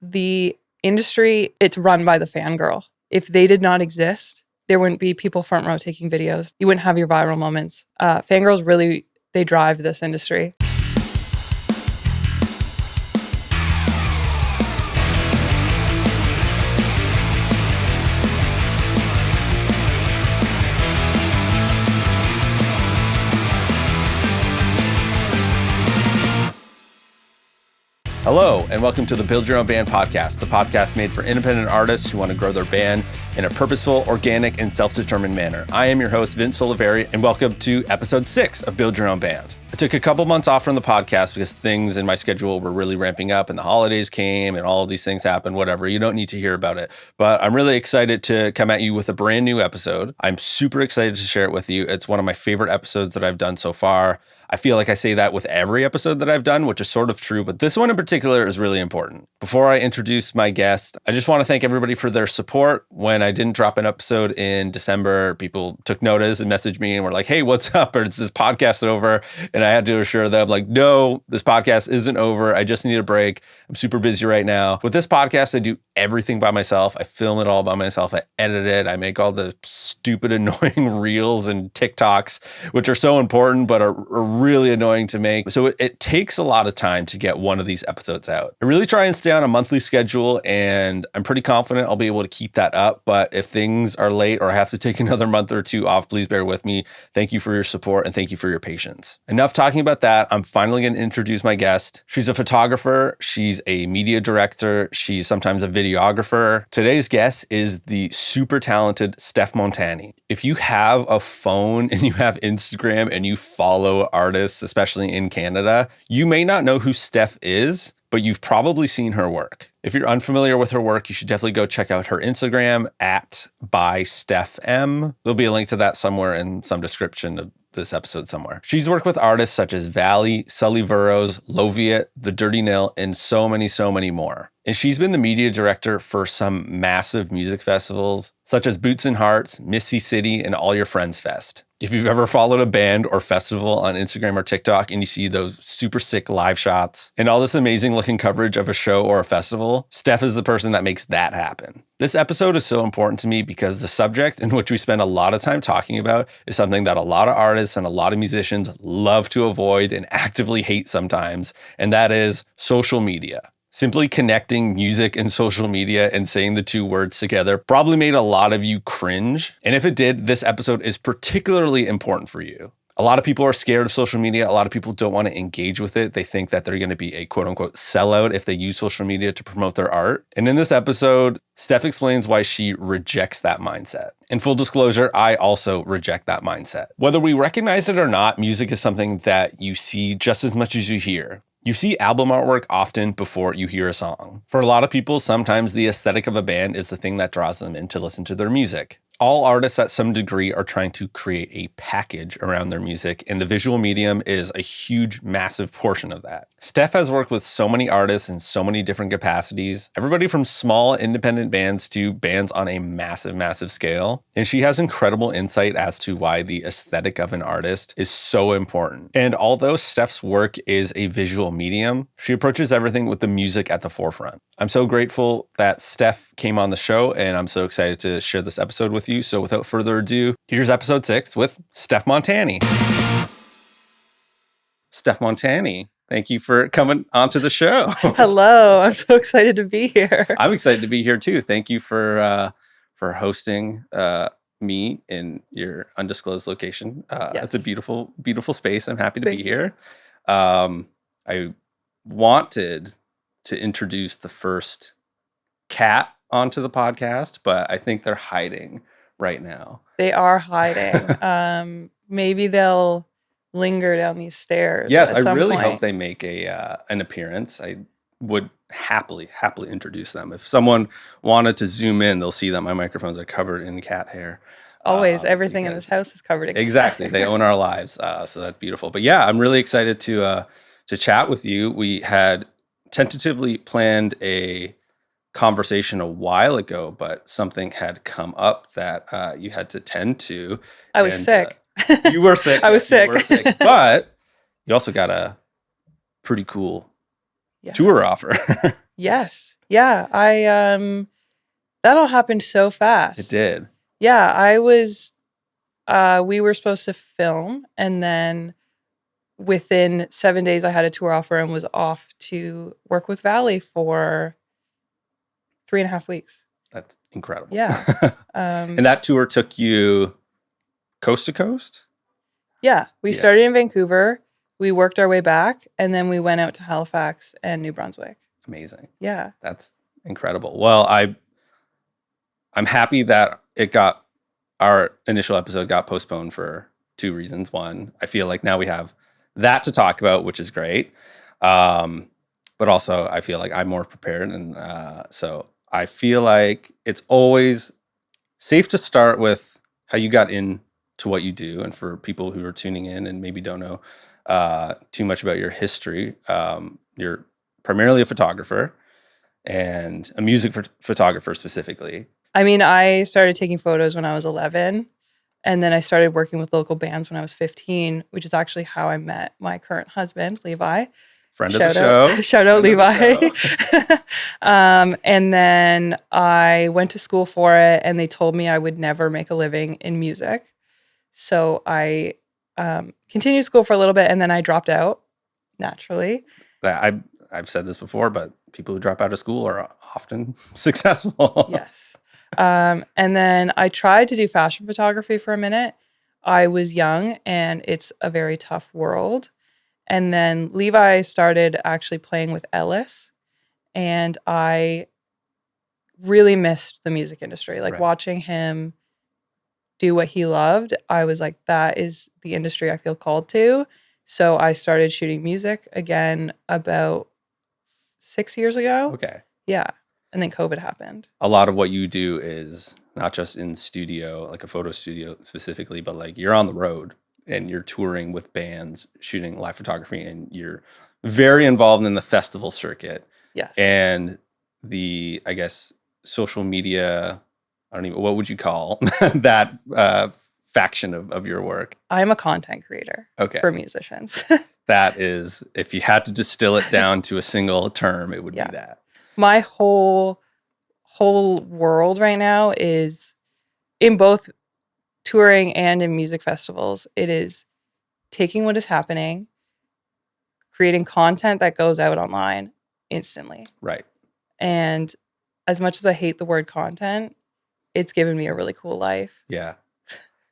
the industry, it's run by the fangirl. If they did not exist, there wouldn't be people front row taking videos. You wouldn't have your viral moments. Fangirls really, they drive this industry. Hello, and welcome to the Build Your Own Band podcast, the podcast made for independent artists who want to grow their band in a purposeful, organic, and self-determined manner. I am your host, Vince Oliveri, and welcome to episode 6 of Build Your Own Band. I took a couple months off from the podcast because things in my schedule were really ramping up and the holidays came and all of these things happened, whatever. You don't need to hear about it. But I'm really excited to come at you with a brand new episode. I'm super excited to share it with you. It's one of my favorite episodes that I've done so far. I feel like I say that with every episode that I've done, which is sort of true, but this one in particular is really important. Before I introduce my guest, I just want to thank everybody for their support. When I didn't drop an episode in December, people took notice and messaged me and were like, hey, what's up? Or is this podcast over? And I had to assure them, like, no, this podcast isn't over. I just need a break. I'm super busy right now. With this podcast, I do everything by myself. I film it all by myself. I edit it. I make all the stupid, annoying reels and TikToks, which are so important, but are really annoying to make. So it takes a lot of time to get one of these episodes out. I really try and stay on a monthly schedule, and I'm pretty confident I'll be able to keep that up. But if things are late or I have to take another month or two off, please bear with me. Thank you for your support and thank you for your patience. Enough talking about that. I'm finally going to introduce my guest. She's a photographer. She's a media director. She's sometimes a videographer. Today's guest is the super talented Steph Montani. If you have a phone and you have Instagram and you follow artists, especially in Canada, you may not know who Steph is, but you've probably seen her work. If you're unfamiliar with her work, you should definitely go check out her Instagram at @bystephM. There'll be a link to that somewhere in some description of this episode somewhere. She's worked with artists such as Valley, Sully Burrows, Loviet, The Dirty Nil, and so many more. And she's been the media director for some massive music festivals, such as Boots and Hearts, Missy City, and All Your Friends Fest. If you've ever followed a band or festival on Instagram or TikTok and you see those super sick live shots and all this amazing looking coverage of a show or a festival, Steph is the person that makes that happen. This episode is so important to me because the subject in which we spend a lot of time talking about is something that a lot of artists and a lot of musicians love to avoid and actively hate sometimes, and that is social media. Simply connecting music and social media and saying the two words together probably made a lot of you cringe. And if it did, this episode is particularly important for you. A lot of people are scared of social media. A lot of people don't want to engage with it. They think that they're going to be a quote unquote sellout if they use social media to promote their art. And in this episode, Steph explains why she rejects that mindset. In full disclosure, I also reject that mindset. Whether we recognize it or not, music is something that you see just as much as you hear. You see album artwork often before you hear a song. For a lot of people, sometimes the aesthetic of a band is the thing that draws them in to listen to their music. All artists at some degree are trying to create a package around their music, and the visual medium is a huge, massive portion of that. Steph has worked with so many artists in so many different capacities, everybody from small independent bands to bands on a massive scale. And she has incredible insight as to why the aesthetic of an artist is so important. And although Steph's work is a visual medium, she approaches everything with the music at the forefront. I'm so grateful that Steph came on the show, and I'm so excited to share this episode with you. So without further ado, here's episode 6 with Steph Montani. Steph Montani, thank you for coming onto the show. Hello, I'm so excited to be here. I'm excited to be here too. Thank you for hosting me in your undisclosed location. Yes. It's a beautiful space. I'm happy to be here. I wanted to introduce the first cat onto the podcast, but I think they're hiding right now. They are hiding. Maybe they'll linger down these stairs. Yes, I some really point. hope they make an appearance. I would happily introduce them. If someone wanted to zoom in, they'll see that my microphones are covered in cat hair. Always, everything in this house is covered in cat Exactly. hair. They own our lives. So that's beautiful. But yeah, I'm really excited to chat with you. We had tentatively planned a conversation a while ago, but something had come up that you had to tend to. I was sick. You were sick. I was sick. You were sick. But you also got a pretty cool tour offer. Yes. Yeah, that all happened so fast. It did. Yeah, we were supposed to film, and then within 7 days I had a tour offer and was off to work with Valley for 3.5 weeks. That's incredible. Yeah. And that tour took you coast to coast? Yeah, we Yeah. started in Vancouver, we worked our way back, and then we went out to Halifax and New Brunswick. Amazing. Yeah. That's incredible. Well, I'm happy that our initial episode got postponed for two reasons. One, I feel like now we have that to talk about, which is great. But also I feel like I'm more prepared. And so I feel like it's always safe to start with how you got into what you do. And for people who are tuning in and maybe don't know too much about your history, you're primarily a photographer and a music photographer specifically. I mean, I started taking photos when I was 11, and then I started working with local bands when I was 15, which is actually how I met my current husband, Levi. Friend of the show. Shout out, Levi. And then I went to school for it, and they told me I would never make a living in music. So I continued school for a little bit, and then I dropped out, naturally. I've said this before, but people who drop out of school are often successful. Yes. And then I tried to do fashion photography for a minute. I was young, and it's a very tough world. And then Levi started actually playing with Ellis, and I really missed the music industry. Like, Right. watching him do what he loved, I was like, that is the industry I feel called to. So I started shooting music again about 6 years ago. Okay. Yeah. And then COVID happened. A lot of what you do is not just in studio, like a photo studio specifically, but like you're on the road and you're touring with bands, shooting live photography, and you're very involved in the festival circuit. Yes. And the, I guess, social media, I don't even, what would you call that faction of your work? I'm a content creator Okay. for musicians. That is, if you had to distill it down to a single term, it would Yeah. be that. My whole world right now is, in both touring and in music festivals, it is taking what is happening, creating content that goes out online instantly. Right. And as much as I hate the word content, it's given me a really cool life. Yeah.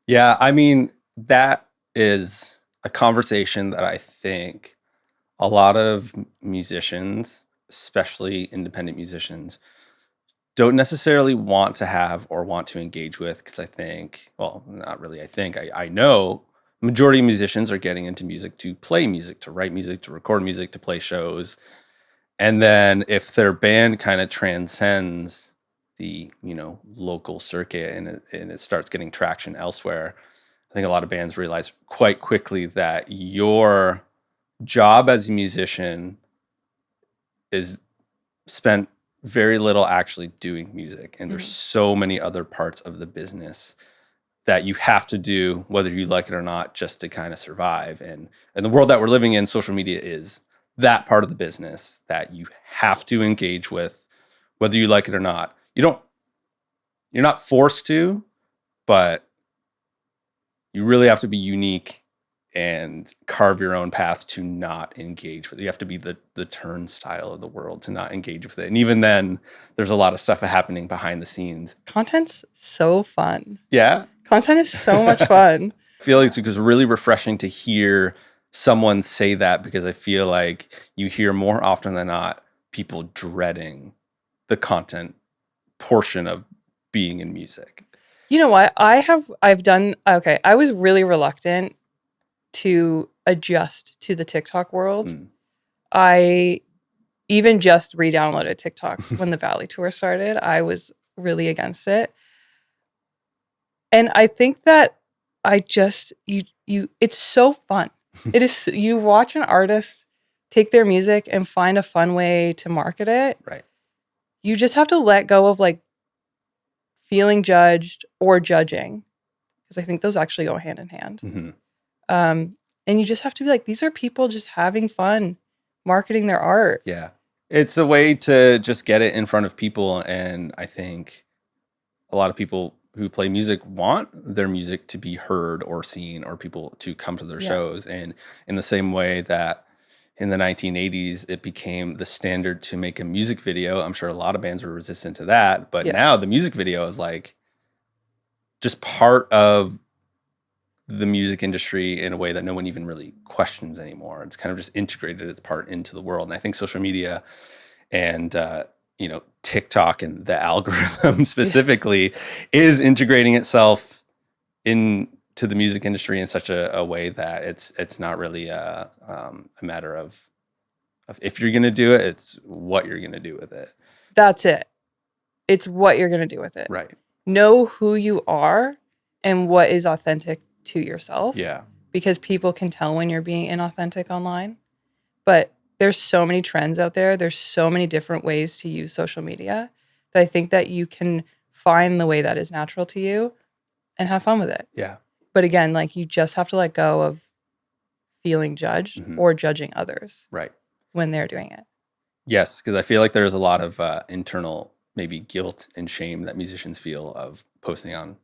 Yeah. I mean, that is a conversation that I think a lot of musicians, especially independent musicians, don't necessarily want to have or want to engage with. Because I think, well, not really, I know majority of musicians are getting into music to play music, to write music, to record music, to play shows. And then if their band kind of transcends the, local circuit and it starts getting traction elsewhere, I think a lot of bands realize quite quickly that your job as a musician is spent very little actually doing music. And there's so many other parts of the business that you have to do, whether you like it or not, just to kind of survive. And the world that we're living in, social media is that part of the business that you have to engage with, whether you like it or not. You're not forced to, but you really have to be unique and carve your own path to not engage with it. You have to be the turnstile of the world to not engage with it. And even then, there's a lot of stuff happening behind the scenes. Content's so fun. Yeah? Content is so much fun. I feel like it's really refreshing to hear someone say that, because I feel like you hear more often than not people dreading the content portion of being in music. You know what? I was really reluctant to adjust to the TikTok world. I even just re-downloaded TikTok when the Valley tour started. I was really against it. And I think that it's so fun. It is, you watch an artist take their music and find a fun way to market it. Right. You just have to let go of like feeling judged or judging, because I think those actually go hand in hand. Mm-hmm. And you just have to be like, these are people just having fun marketing their art. Yeah. It's a way to just get it in front of people. And I think a lot of people who play music want their music to be heard or seen, or people to come to their shows. And in the same way that in the 1980s, it became the standard to make a music video. I'm sure a lot of bands were resistant to that. But now the music video is like just part of the music industry in a way that no one even really questions anymore. It's kind of just integrated its part into the world. And I think social media and, TikTok and the algorithm specifically is integrating itself into the music industry in such a way that it's not really a matter of if you're going to do it, it's what you're going to do with it. That's it. It's what you're going to do with it. Right. Know who you are and what is authentic to yourself. Yeah. Because people can tell when you're being inauthentic online. But there's so many trends out there. There's so many different ways to use social media that I think that you can find the way that is natural to you and have fun with it. Yeah. But again, like you just have to let go of feeling judged or judging others. Right. When they're doing it. Yes, because I feel like there's a lot of internal maybe guilt and shame that musicians feel of posting on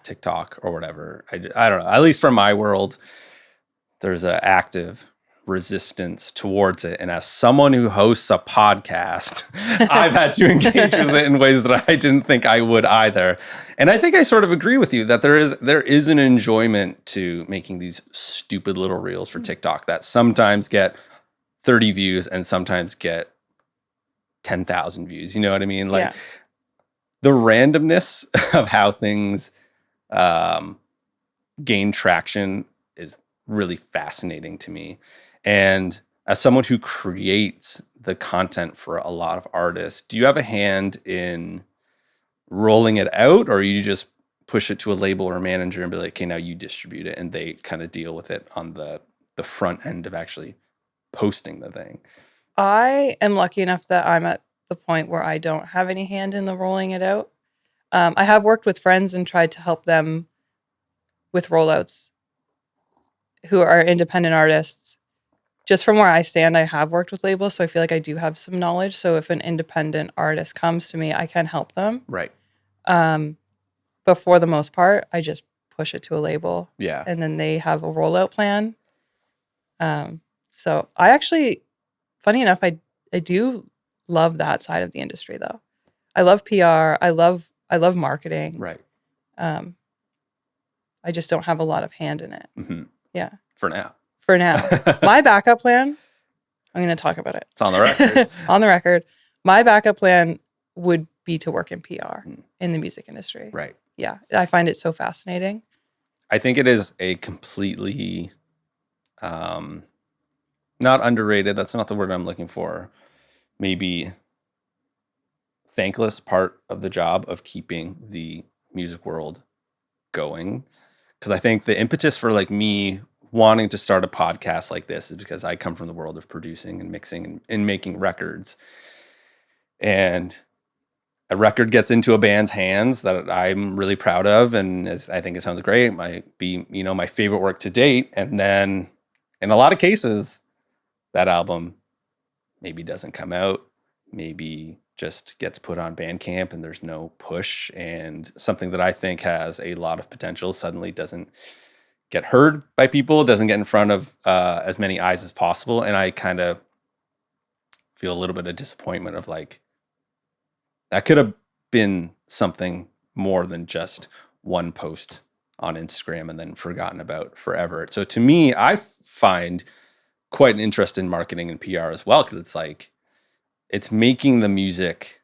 TikTok or whatever. I don't know. At least from my world, there's an active resistance towards it. And as someone who hosts a podcast, I've had to engage with it in ways that I didn't think I would either. And I think I sort of agree with you that there is an enjoyment to making these stupid little reels for TikTok that sometimes get 30 views and sometimes get 10,000 views. You know what I mean? Like the randomness of how things gain traction is really fascinating to me. And as someone who creates the content for a lot of artists, do you have a hand in rolling it out, or you just push it to a label or a manager and be like, okay, now you distribute it, and they kind of deal with it on the front end of actually posting the thing? I am lucky enough that I'm at the point where I don't have any hand in the rolling it out. I have worked with friends and tried to help them with rollouts who are independent artists. Just from where I stand, I have worked with labels, so I feel like I do have some knowledge. So if an independent artist comes to me, I can help them. Right. But for the most part, I just push it to a label. Yeah. And then they have a rollout plan. So I actually, funny enough, I do love that side of the industry though. I love PR. I love marketing. Right. I just don't have a lot of hand in it. Mm-hmm. Yeah. For now. My backup plan, I'm going to talk about it. It's on the record. On the record. My backup plan would be to work in PR in the music industry. Right. Yeah. I find it so fascinating. I think it is a completely, not underrated, that's not the word I'm looking for, maybe thankless part of the job of keeping the music world going. Because I think the impetus for like me wanting to start a podcast like this is because I come from the world of producing and mixing and making records. And a record gets into a band's hands that I'm really proud of, and I think it sounds great. It might be, my favorite work to date. And then in a lot of cases, that album maybe doesn't come out, maybe just gets put on Bandcamp and there's no push, and something that I think has a lot of potential suddenly doesn't get heard by people, doesn't get in front of as many eyes as possible. And I kind of feel a little bit of disappointment of like, that could have been something more than just one post on Instagram and then forgotten about forever. So to me, I find quite an interest in marketing and PR as well, because it's like, it's making the music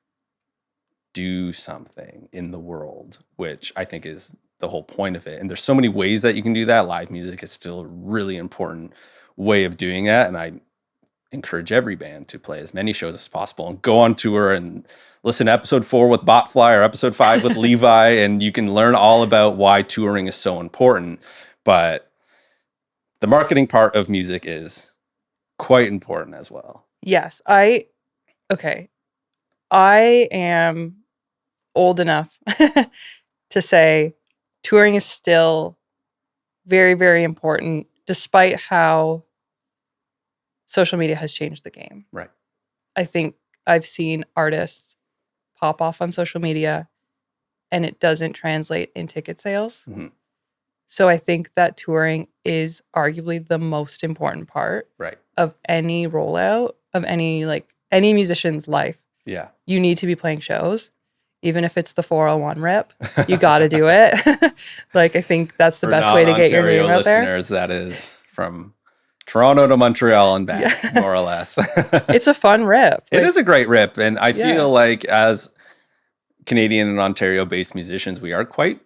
do something in the world, which I think is the whole point of it. And there's so many ways that you can do that. Live music is still a really important way of doing that. And I encourage every band to play as many shows as possible and go on tour and listen to episode 4 with Botfly or episode 5 with Levi, and you can learn all about why touring is so important. But the marketing part of music is quite important as well. Yes. I am old enough to say touring is still very, very important, despite how social media has changed the game. Right. I think I've seen artists pop off on social media and it doesn't translate in ticket sales. Mm-hmm. So I think that touring is arguably the most important part of any rollout of any musician's life. Yeah. You need to be playing shows, even if it's the 401 rip. You got to do it. Like, I think that's the best way to get your name out there. Listeners, that is from Toronto to Montreal and back, more or less. It's a fun rip. It is a great rip. And I feel like as Canadian and Ontario-based musicians, we are quite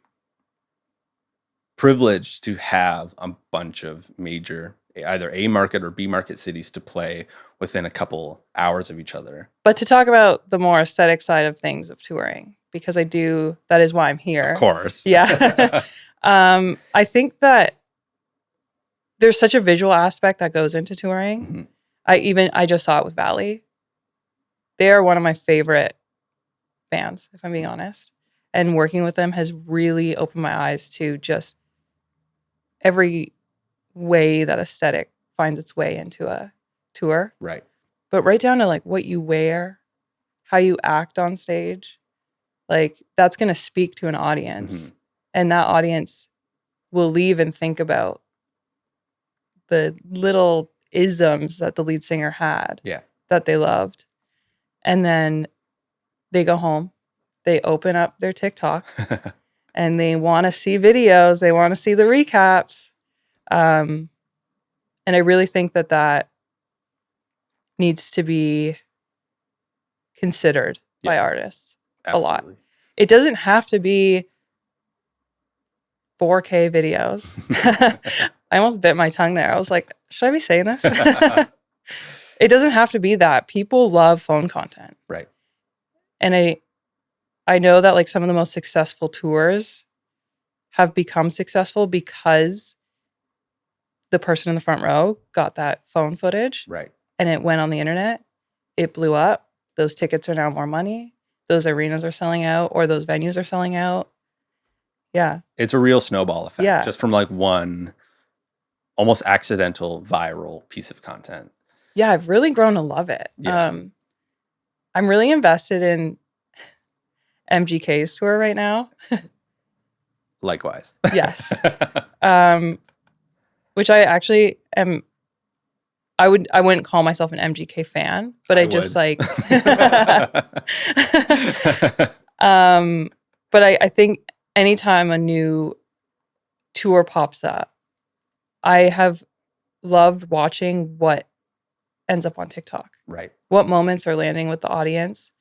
privileged to have a bunch of major, either A market or B market cities to play within a couple hours of each other. But to talk about the more aesthetic side of things of touring, because that is why I'm here. Of course. Yeah. I think that there's such a visual aspect that goes into touring. Mm-hmm. I just saw it with Valley. They are one of my favorite bands, if I'm being honest. And working with them has really opened my eyes to just every way that aesthetic finds its way into a tour. Right. But right down to like what you wear, how you act on stage, like that's going to speak to an audience. Mm-hmm. And that audience will leave and think about the little isms that the lead singer had that they loved. And then they go home, they open up their TikTok and they want to see videos. They want to see the recaps. And I really think that needs to be considered by artists. Absolutely. A lot. It doesn't have to be 4K videos. I almost bit my tongue there. I was like, should I be saying this? It doesn't have to be that. People love phone content. Right. And I know that like some of the most successful tours have become successful because the person in the front row got that phone footage. Right. And it went on the internet. It blew up. Those tickets are now more money. Those arenas are selling out, or those venues are selling out. Yeah. It's a real snowball effect. Just from like one almost accidental viral piece of content. Yeah, I've really grown to love it. Yeah. I'm really invested in MGK's tour right now. Likewise. Yes. Which I actually am. I wouldn't call myself an MGK fan, but I just like. But I think anytime a new tour pops up, I have loved watching what ends up on TikTok. Right. What moments are landing with the audience?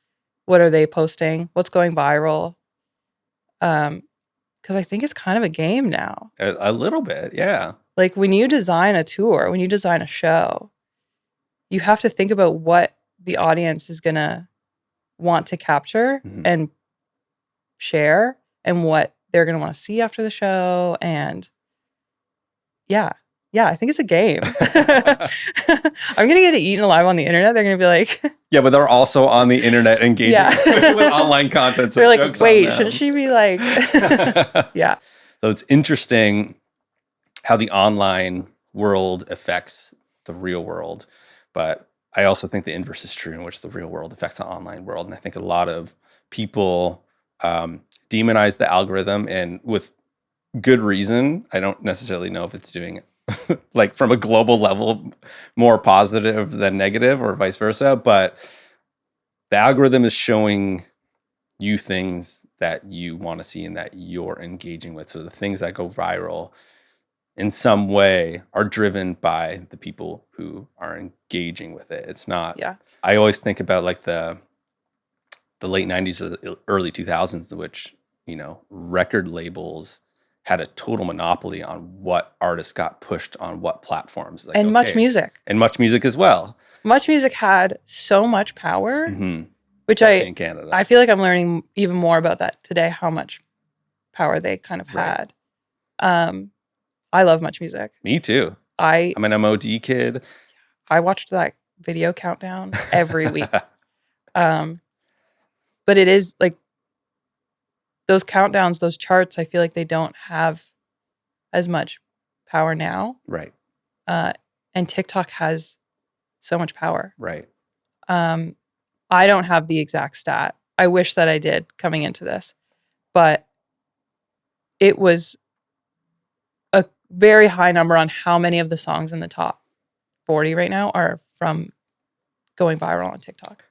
What are they posting? What's going viral? Because I think it's kind of a game now. A little bit, yeah. Like when you design a tour, when you design a show, you have to think about what the audience is going to want to capture and share and what they're going to want to see after the show. And yeah, I think it's a game. I'm going to get it eaten alive on the internet. They're going to be like... Yeah, but they're also on the internet engaging with online content. So they're like, wait, shouldn't she be like... Yeah. So it's interesting how the online world affects the real world. But I also think the inverse is true, in which the real world affects the online world. And I think a lot of people demonize the algorithm, and with good reason. I don't necessarily know if it's doing it like from a global level more positive than negative or vice versa. But the algorithm is showing you things that you want to see and that you're engaging with. So the things that go viral in some way are driven by the people who are engaging with it. It's not, I always think about like the late 90s or the early 2000s, in which, you know, record labels had a total monopoly on what artists got pushed on what platforms. Like, and Much Music. And Much Music as well. Much Music had so much power, which especially in Canada. I feel like I'm learning even more about that today, how much power they kind of had. I love Much Music. Me too. I'm an MOD kid. I watched that video countdown every week. But it is like those countdowns, those charts, I feel like they don't have as much power now. Right. And TikTok has so much power. Right. I I don't have the exact stat. I wish that I did coming into this, but it was a very high number on how many of the songs in the top 40 right now are from going viral on TikTok.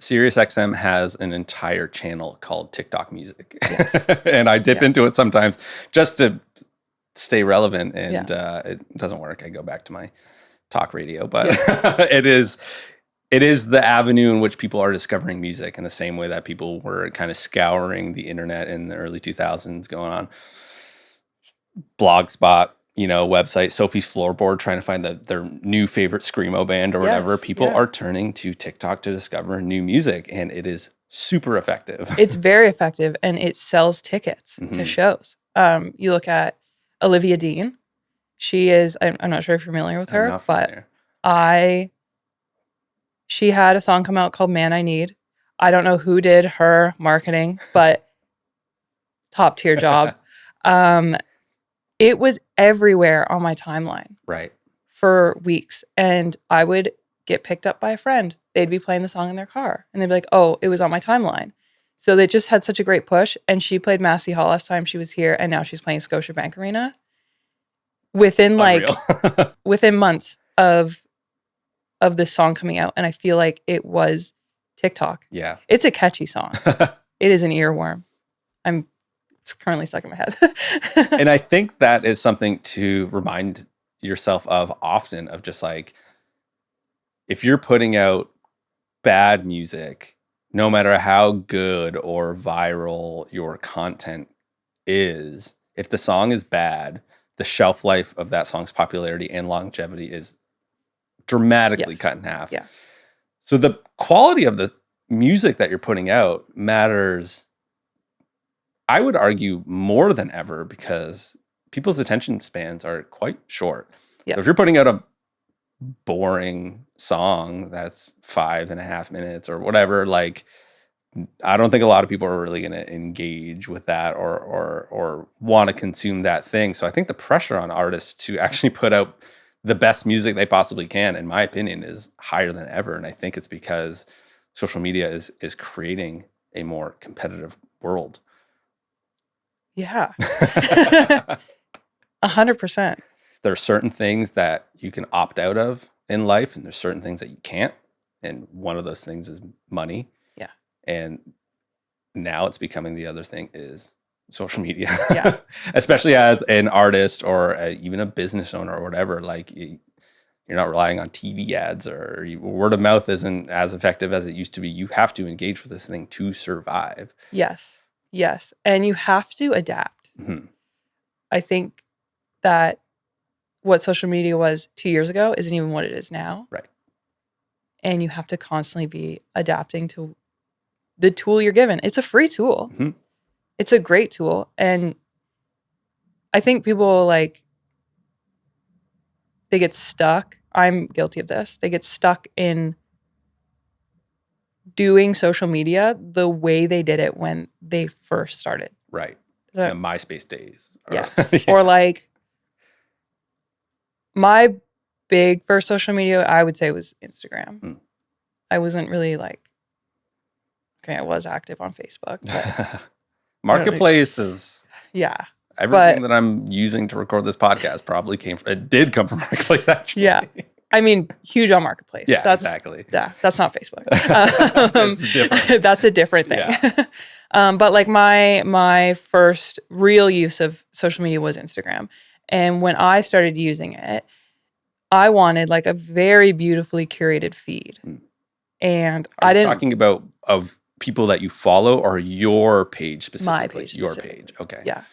SiriusXM has an entire channel called TikTok Music. Yes. And I dip into it sometimes just to stay relevant, and it doesn't work. I go back to my talk radio, but it is the avenue in which people are discovering music in the same way that people were kind of scouring the internet in the early 2000s, going on Blogspot, website, Sophie's Floorboard, trying to find their new favorite screamo band or whatever. People are turning to TikTok to discover new music, and it is super effective. It's very effective, and it sells tickets to shows. You look at Olivia Dean. She is, I'm not sure if you're familiar with her, but she had a song come out called Man I Need. I don't know who did her marketing, but top tier job. It was everywhere on my timeline. Right. For weeks. And I would get picked up by a friend. They'd be playing the song in their car. And they'd be like, oh, it was on my timeline. So they just had such a great push. And she played Massey Hall last time she was here. And now she's playing Scotiabank Arena. Within within months of this song coming out. And I feel like it was TikTok. Yeah. It's a catchy song. It is an earworm. It's currently stuck in my head. And I think that is something to remind yourself of often, of just like, if you're putting out bad music, no matter how good or viral your content is, if the song is bad, the shelf life of that song's popularity and longevity is dramatically cut in half. Yeah. So the quality of the music that you're putting out matters, I would argue, more than ever, because people's attention spans are quite short. Yep. So if you're putting out a boring song that's 5.5 minutes or whatever, like, I don't think a lot of people are really going to engage with that or want to consume that thing. So I think the pressure on artists to actually put out the best music they possibly can, in my opinion, is higher than ever. And I think it's because social media is creating a more competitive world. Yeah. 100%. There are certain things that you can opt out of in life, and there's certain things that you can't. And one of those things is money. Yeah. And now it's becoming, the other thing is social media. Yeah. Especially as an artist or even a business owner or whatever, like, you're not relying on TV ads, or word of mouth isn't as effective as it used to be. You have to engage with this thing to survive. Yes. And you have to adapt. Mm-hmm. I think that what social media was 2 years ago isn't even what it is now. Right. And you have to constantly be adapting to the tool you're given. It's a free tool. Mm-hmm. It's a great tool. And I think people they get stuck. I'm guilty of this. They get stuck in doing social media the way they did it when they first started. Right. The MySpace days. Yes. Yeah. Or my big first social media, I would say, was Instagram. Mm. I wasn't really I was active on Facebook. But Marketplace is... Yeah. Everything that I'm using to record this podcast probably did come from Marketplace, actually. Yeah. I mean, huge on Marketplace. Yeah, exactly. Yeah, that's not Facebook. It's different. That's a different thing. Yeah. But my first real use of social media was Instagram. And when I started using it, I wanted a very beautifully curated feed. And I didn't... talking about of people that you follow, or your page specifically? My page specifically. Your page, okay. Yeah.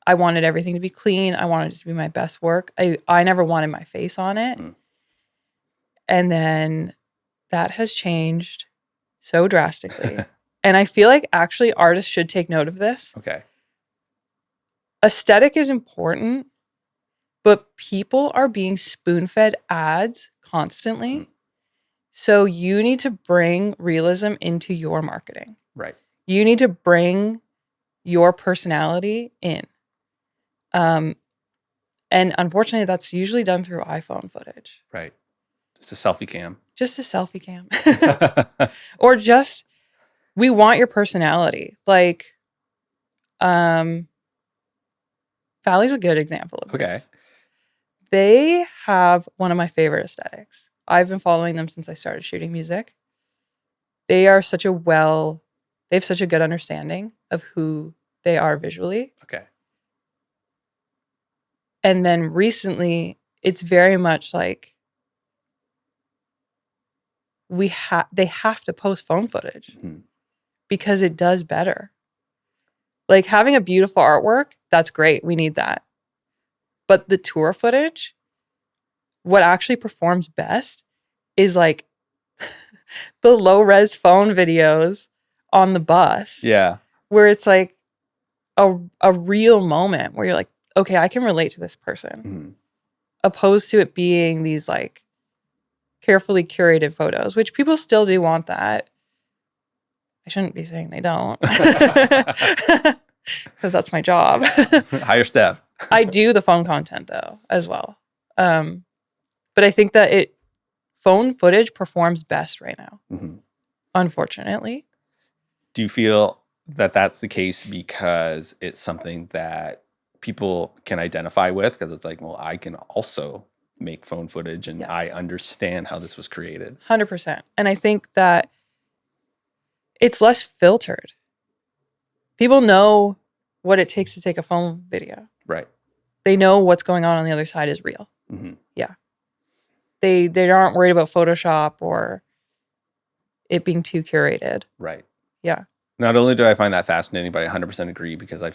I wanted everything to be clean. I wanted it to be my best work. I never wanted my face on it. And then that has changed so drastically. And I feel like actually artists should take note of this. Okay. Aesthetic is important, but people are being spoon-fed ads constantly. So you need to bring realism into your marketing. Right. You need to bring your personality in. And unfortunately, that's usually done through iPhone footage. Right. Just a selfie cam. Just a selfie cam. Or just, we want your personality. Like, Valley's a good example of this. They have one of my favorite aesthetics. I've been following them since I started shooting music. They are they have such a good understanding of who they are visually. Okay. And then recently, it's very much like they have to post phone footage because it does better. Like having a beautiful artwork, that's great. We need that. But the tour footage, what actually performs best is like the low res phone videos on the bus. Yeah. Where it's like a real moment where you're like, okay, I can relate to this person. Opposed to it being these like carefully curated photos, which people still do want that. I shouldn't be saying they don't. Because that's my job. Hire Steph. I do the phone content though, as well. But I think that phone footage performs best right now. Unfortunately. Do you feel that that's the case because it's something that people can identify with? Because it's like, well, I can also make phone footage and I understand how this was created. 100%. And I think that it's less filtered. People know what it takes to take a phone video. Right. They know what's going on the other side is real. Yeah. They aren't worried about Photoshop or it being too curated. Right. Yeah. Not only do I find that fascinating, but I 100% agree because I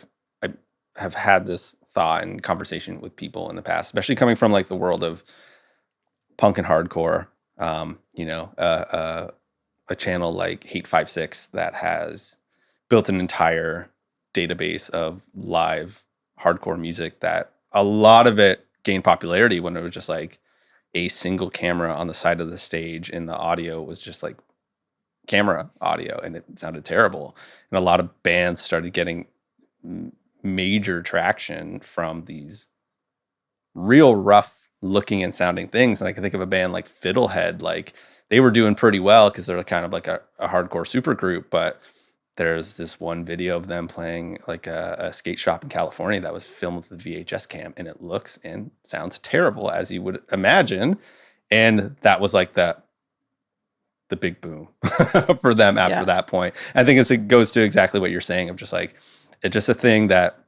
have had this thought and conversation with people in the past, especially coming from like the world of punk and hardcore. A channel like Hate56 that has built an entire database of live hardcore music that a lot of it gained popularity when it was just like a single camera on the side of the stage and the audio was just like camera audio and it sounded terrible. And a lot of bands started getting major traction from these real rough looking and sounding things. And I can think of a band like Fiddlehead, like they were doing pretty well because they're kind of like a hardcore super group, but there's this one video of them playing like a skate shop in California that was filmed with the VHS cam and it looks and sounds terrible as you would imagine. And that was like the big boom for them after that point. I think it goes to exactly what you're saying of just like, it's just a thing that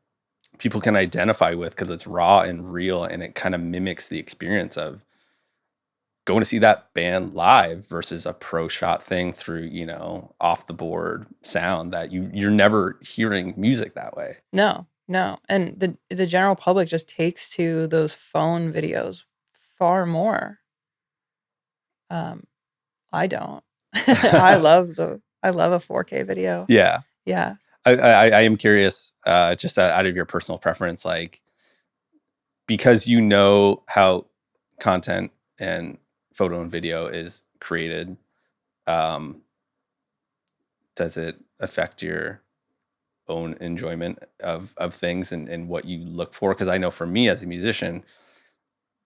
people can identify with because it's raw and real and it kind of mimics the experience of going to see that band live versus a pro shot thing through, off the board sound that you're never hearing music that way. No. And the general public just takes to those phone videos far more. I don't. I love a 4K video. Yeah. Yeah. I am curious, just out of your personal preference, like, because you know how content and photo and video is created, does it affect your own enjoyment of things and what you look for? Because I know for me as a musician,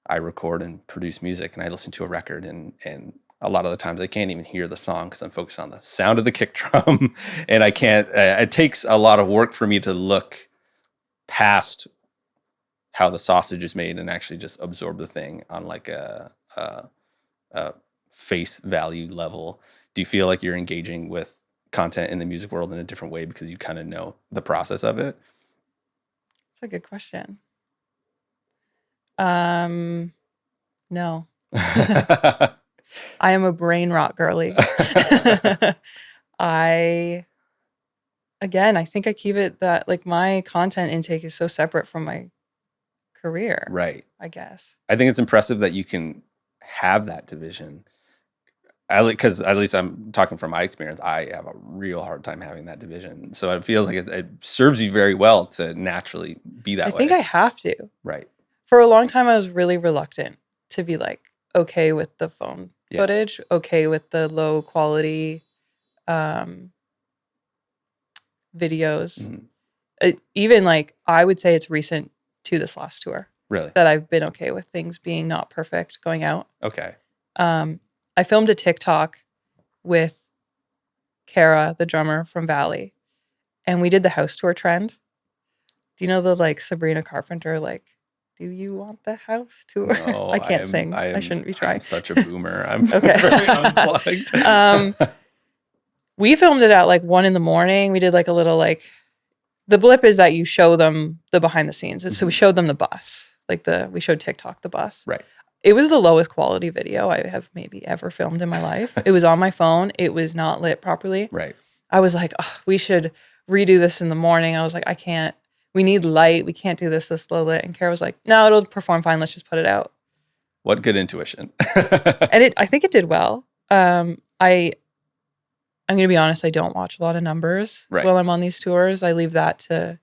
I record and produce music and I listen to a record and a lot of the times I can't even hear the song because I'm focused on the sound of the kick drum and I can't, it takes a lot of work for me to look past how the sausage is made and actually just absorb the thing on like a face value level. Do you feel like you're engaging with content in the music world in a different way because you kind of know the process of it? That's a good question. No. I am a brain rot girly. I think I keep it that like my content intake is so separate from my career. Right. I guess. I think it's impressive that you can have that division. Because at least I'm talking from my experience, I have a real hard time having that division. So it feels like it serves you very well to naturally be that way. I think I have to. Right. For a long time, I was really reluctant to be like, okay with the phone footage, okay with the low quality videos. Even like, I would say it's recent to this last tour. Really? That I've been okay with things being not perfect going out. Okay. I filmed a TikTok with Kara, the drummer from Valley, and we did the house tour trend. Do you know the like Sabrina Carpenter, like, do you want the house tour? No, I can't sing. I shouldn't be trying. I'm such a boomer. I'm Okay. very unplugged. We filmed it at like 1 a.m. We did like a little like, the blip is that you show them the behind the scenes. So we showed them the bus, we showed TikTok the bus. Right. It was the lowest quality video I have maybe ever filmed in my life. It was on my phone. It was not lit properly. Right. I was like, oh, we should redo this in the morning. I was like, I can't. We need light. We can't do this low lit. And Kara was like, no, it'll perform fine. Let's just put it out. What good intuition. And I think it did well. I'm going to be honest. I don't watch a lot of numbers while I'm on these tours. I leave that to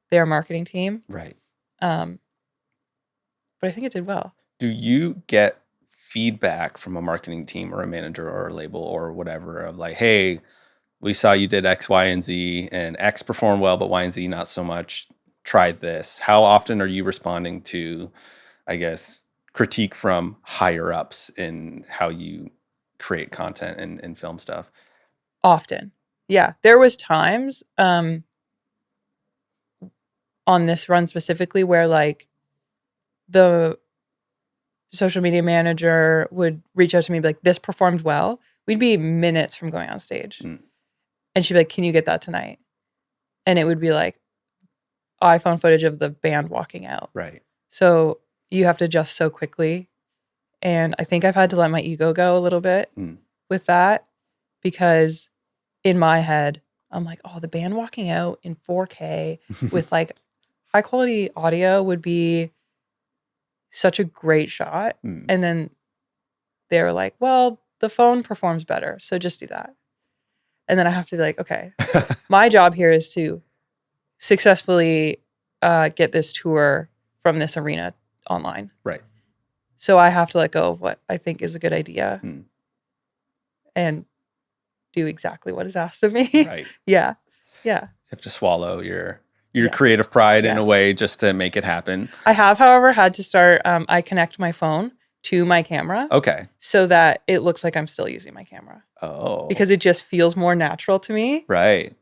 their marketing team. Right. But I think it did well. Do you get feedback from a marketing team or a manager or a label or whatever of like, hey, we saw you did X, Y, and Z, and X performed well, but Y and Z not so much. Try this. How often are you responding to, I guess, critique from higher ups in how you create content and film stuff? Often. Yeah. There was times on this run specifically where like the social media manager would reach out to me and be like, this performed well. We'd be minutes from going on stage. And she'd be like, can you get that tonight? And it would be like iPhone footage of the band walking out. Right. So you have to adjust so quickly. And I think I've had to let my ego go a little bit with that, because in my head, I'm like, oh, the band walking out in 4K with like high quality audio would be such a great shot. And then they were like, well, the phone performs better, so just do that. And then I have to be like, okay, my job here is to successfully get this tour from this arena online. Right. So I have to let go of what I think is a good idea and do exactly what is asked of me. Right. Yeah. Yeah. You have to swallow your creative pride in a way just to make it happen. I have, however, had to start, I connect my phone to my camera. Okay. So that it looks like I'm still using my camera. Oh. Because it just feels more natural to me. Right.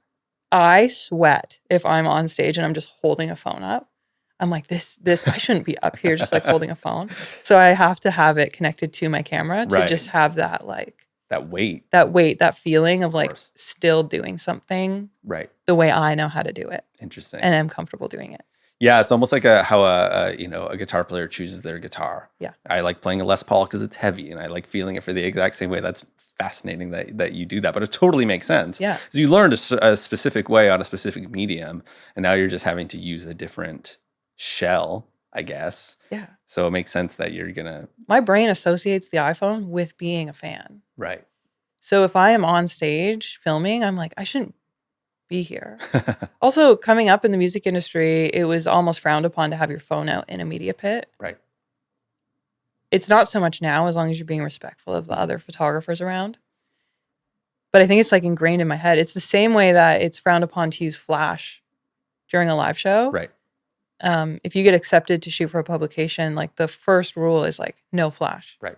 I sweat if I'm on stage and I'm just holding a phone up. I'm like, this, I shouldn't be up here just like holding a phone. So I have to have it connected to my camera to just have that like that weight, that feeling of like still doing something the way I know how to do it. Interesting. And I'm comfortable doing it. Yeah, it's almost like how a guitar player chooses their guitar. Yeah. I like playing a Les Paul because it's heavy and I like feeling it for the exact same way. That's fascinating that you do that, but it totally makes sense. Yeah. Because you learned a specific way on a specific medium, and now you're just having to use a different shell, I guess. Yeah. So it makes sense that you're gonna. My brain associates the iPhone with being a fan. Right. So if I am on stage filming, I'm like, I shouldn't be here. Also, coming up in the music industry, it was almost frowned upon to have your phone out in a media pit. Right. It's not so much now, as long as you're being respectful of the other photographers around. But I think it's like ingrained in my head. It's the same way that it's frowned upon to use flash during a live show. Right. If you get accepted to shoot for a publication, like the first rule is like no flash. Right.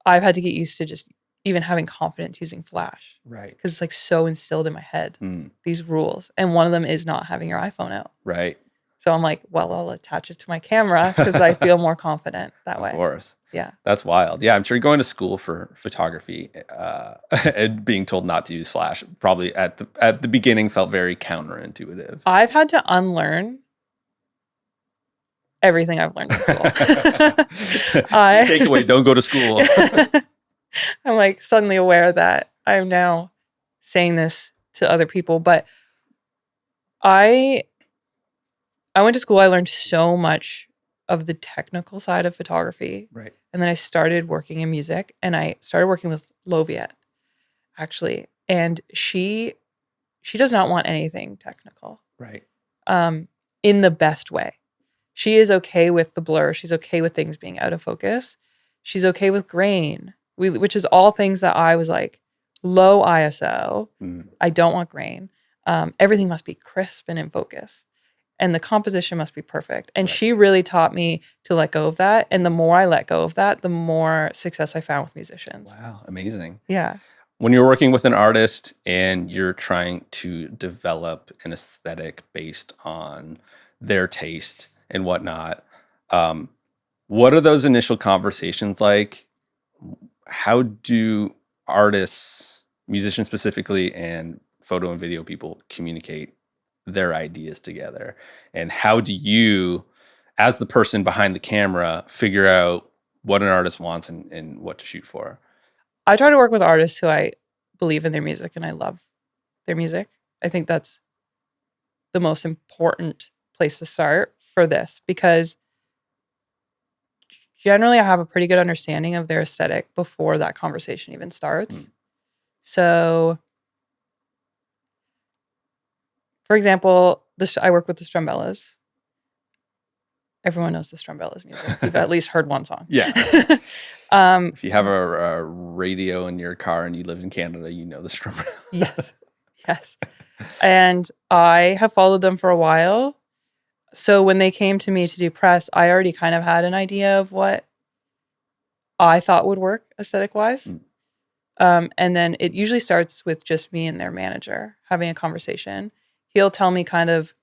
I've had to get used to just even having confidence using flash. Right. Because it's like so instilled in my head, these rules. And one of them is not having your iPhone out. Right. So I'm like, well, I'll attach it to my camera because I feel more confident that way. Of course. Yeah. That's wild. Yeah, I'm sure going to school for photography and being told not to use flash probably at the beginning felt very counterintuitive. I've had to unlearn everything I've learned in school. Takeaway, don't go to school. I'm like suddenly aware that I'm now saying this to other people, but I went to school. I learned so much of the technical side of photography. Right. And then I started working in music, and I started working with Loviet, actually. And she does not want anything technical. Right. In the best way. She is okay with the blur. She's okay with things being out of focus. She's okay with grain, which is all things that I was like, low ISO. I don't want grain. Everything must be crisp and in focus. and the composition must be perfect. And she really taught me to let go of that. And the more I let go of that, the more success I found with musicians. Wow, amazing. Yeah. When you're working with an artist and you're trying to develop an aesthetic based on their taste and whatnot, what are those initial conversations like? How do artists, musicians specifically, and photo and video people communicate their ideas together? And how do you, as the person behind the camera, figure out what an artist wants and what to shoot for? I try to work with artists who I believe in their music and I love their music. I think that's the most important place to start for this, because generally I have a pretty good understanding of their aesthetic before that conversation even starts. So, for example, I work with the Strumbellas. Everyone knows the Strumbellas music. You've at least heard one song. Yeah. If you have a radio in your car and you live in Canada, you know the Strumbellas. Yes. And I have followed them for a while. So when they came to me to do press, I already kind of had an idea of what I thought would work aesthetic-wise. And then it usually starts with just me and their manager having a conversation. He'll tell me kind of,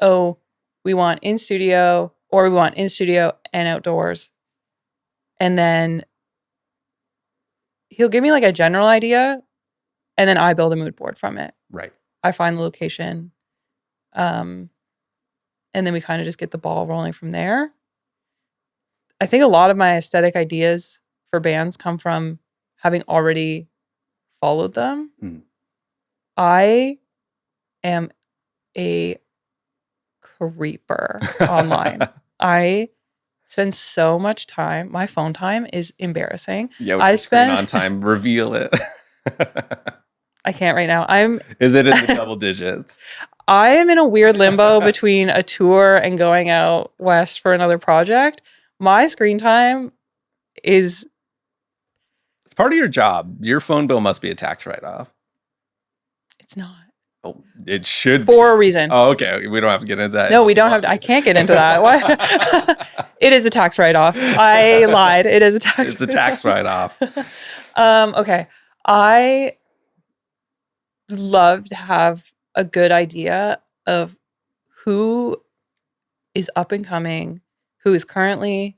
oh, we want in studio, or we want in studio and outdoors. And then he'll give me like a general idea, and then I build a mood board from it. Right. I find the location. And then we kind of just get the ball rolling from there. I think a lot of my aesthetic ideas for bands come from having already followed them. I am a creeper online. I spend so much time. My phone time is embarrassing. Yeah, I spend on time. Reveal it. I can't right now. Is it in the double digits? I am in a weird limbo between a tour and going out west for another project. My screen time is... It's part of your job. Your phone bill must be a tax write-off. It's not. Oh, it should be. For a reason. Oh, okay. We don't have to get into that. No, we don't have to. I can't get into that. Why? It is a tax write-off. I lied. It is a tax It's a tax write-off. Okay. I love to have a good idea of who is up and coming, who is currently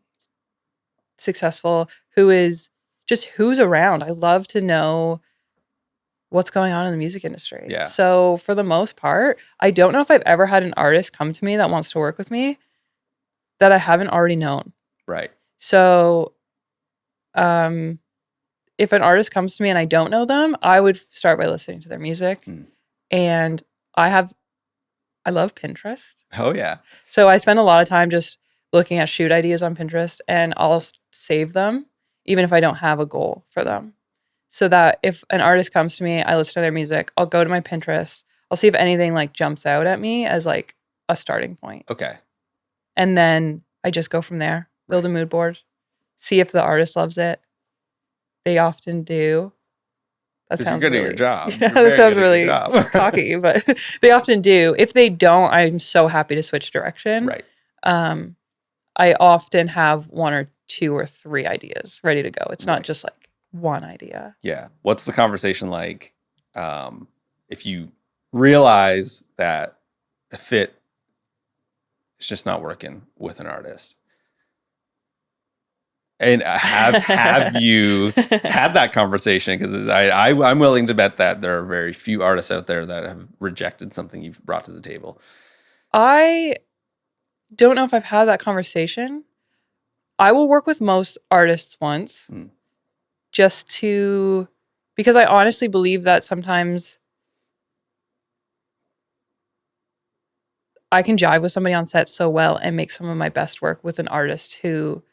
successful, who's around. I love to know what's going on in the music industry. Yeah. So for the most part, I don't know if I've ever had an artist come to me that wants to work with me that I haven't already known. Right. So if an artist comes to me and I don't know them, I would start by listening to their music. And I love Pinterest. Oh, yeah. So I spend a lot of time just looking at shoot ideas on Pinterest, and I'll save them even if I don't have a goal for them. So that if an artist comes to me, I listen to their music, I'll go to my Pinterest, I'll see if anything like jumps out at me as like a starting point. Okay. And then I just go from there, build a mood board, see if the artist loves it. They often do. That sounds good really, at your job. Yeah, that sounds really cocky, but they often do. If they don't, I'm so happy to switch direction. Right. I often have one or two or three ideas ready to go. It's not just like one idea. Yeah. What's the conversation like if you realize that a fit is just not working with an artist? And have you had that conversation? Because I'm willing to bet that there are very few artists out there that have rejected something you've brought to the table. I don't know if I've had that conversation. I will work with most artists once because I honestly believe that sometimes I can jive with somebody on set so well and make some of my best work with an artist who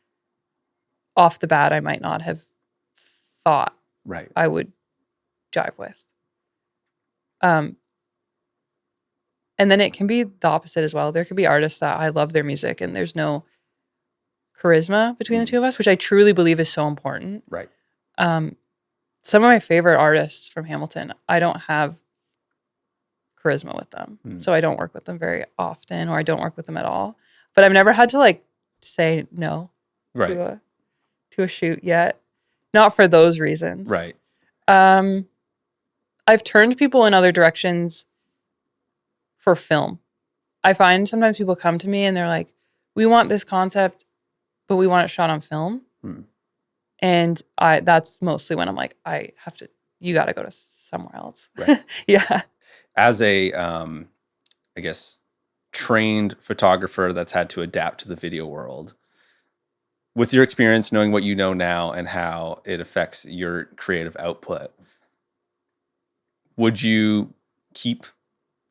off the bat I might not have thought I would jive with. And then it can be the opposite as well. There could be artists that I love their music and there's no charisma between the two of us, which I truly believe is so important. Right. Some of my favorite artists from Hamilton, I don't have charisma with them. So I don't work with them very often, or I don't work with them at all. But I've never had to like say no to a shoot yet. Not for those reasons. Right. I've turned people in other directions for film. I find sometimes people come to me and they're like, we want this concept, but we want it shot on film. And that's mostly when I'm like, you got to go to somewhere else. Right. Yeah. As a, I guess, trained photographer that's had to adapt to the video world, with your experience, knowing what you know now and how it affects your creative output, would you keep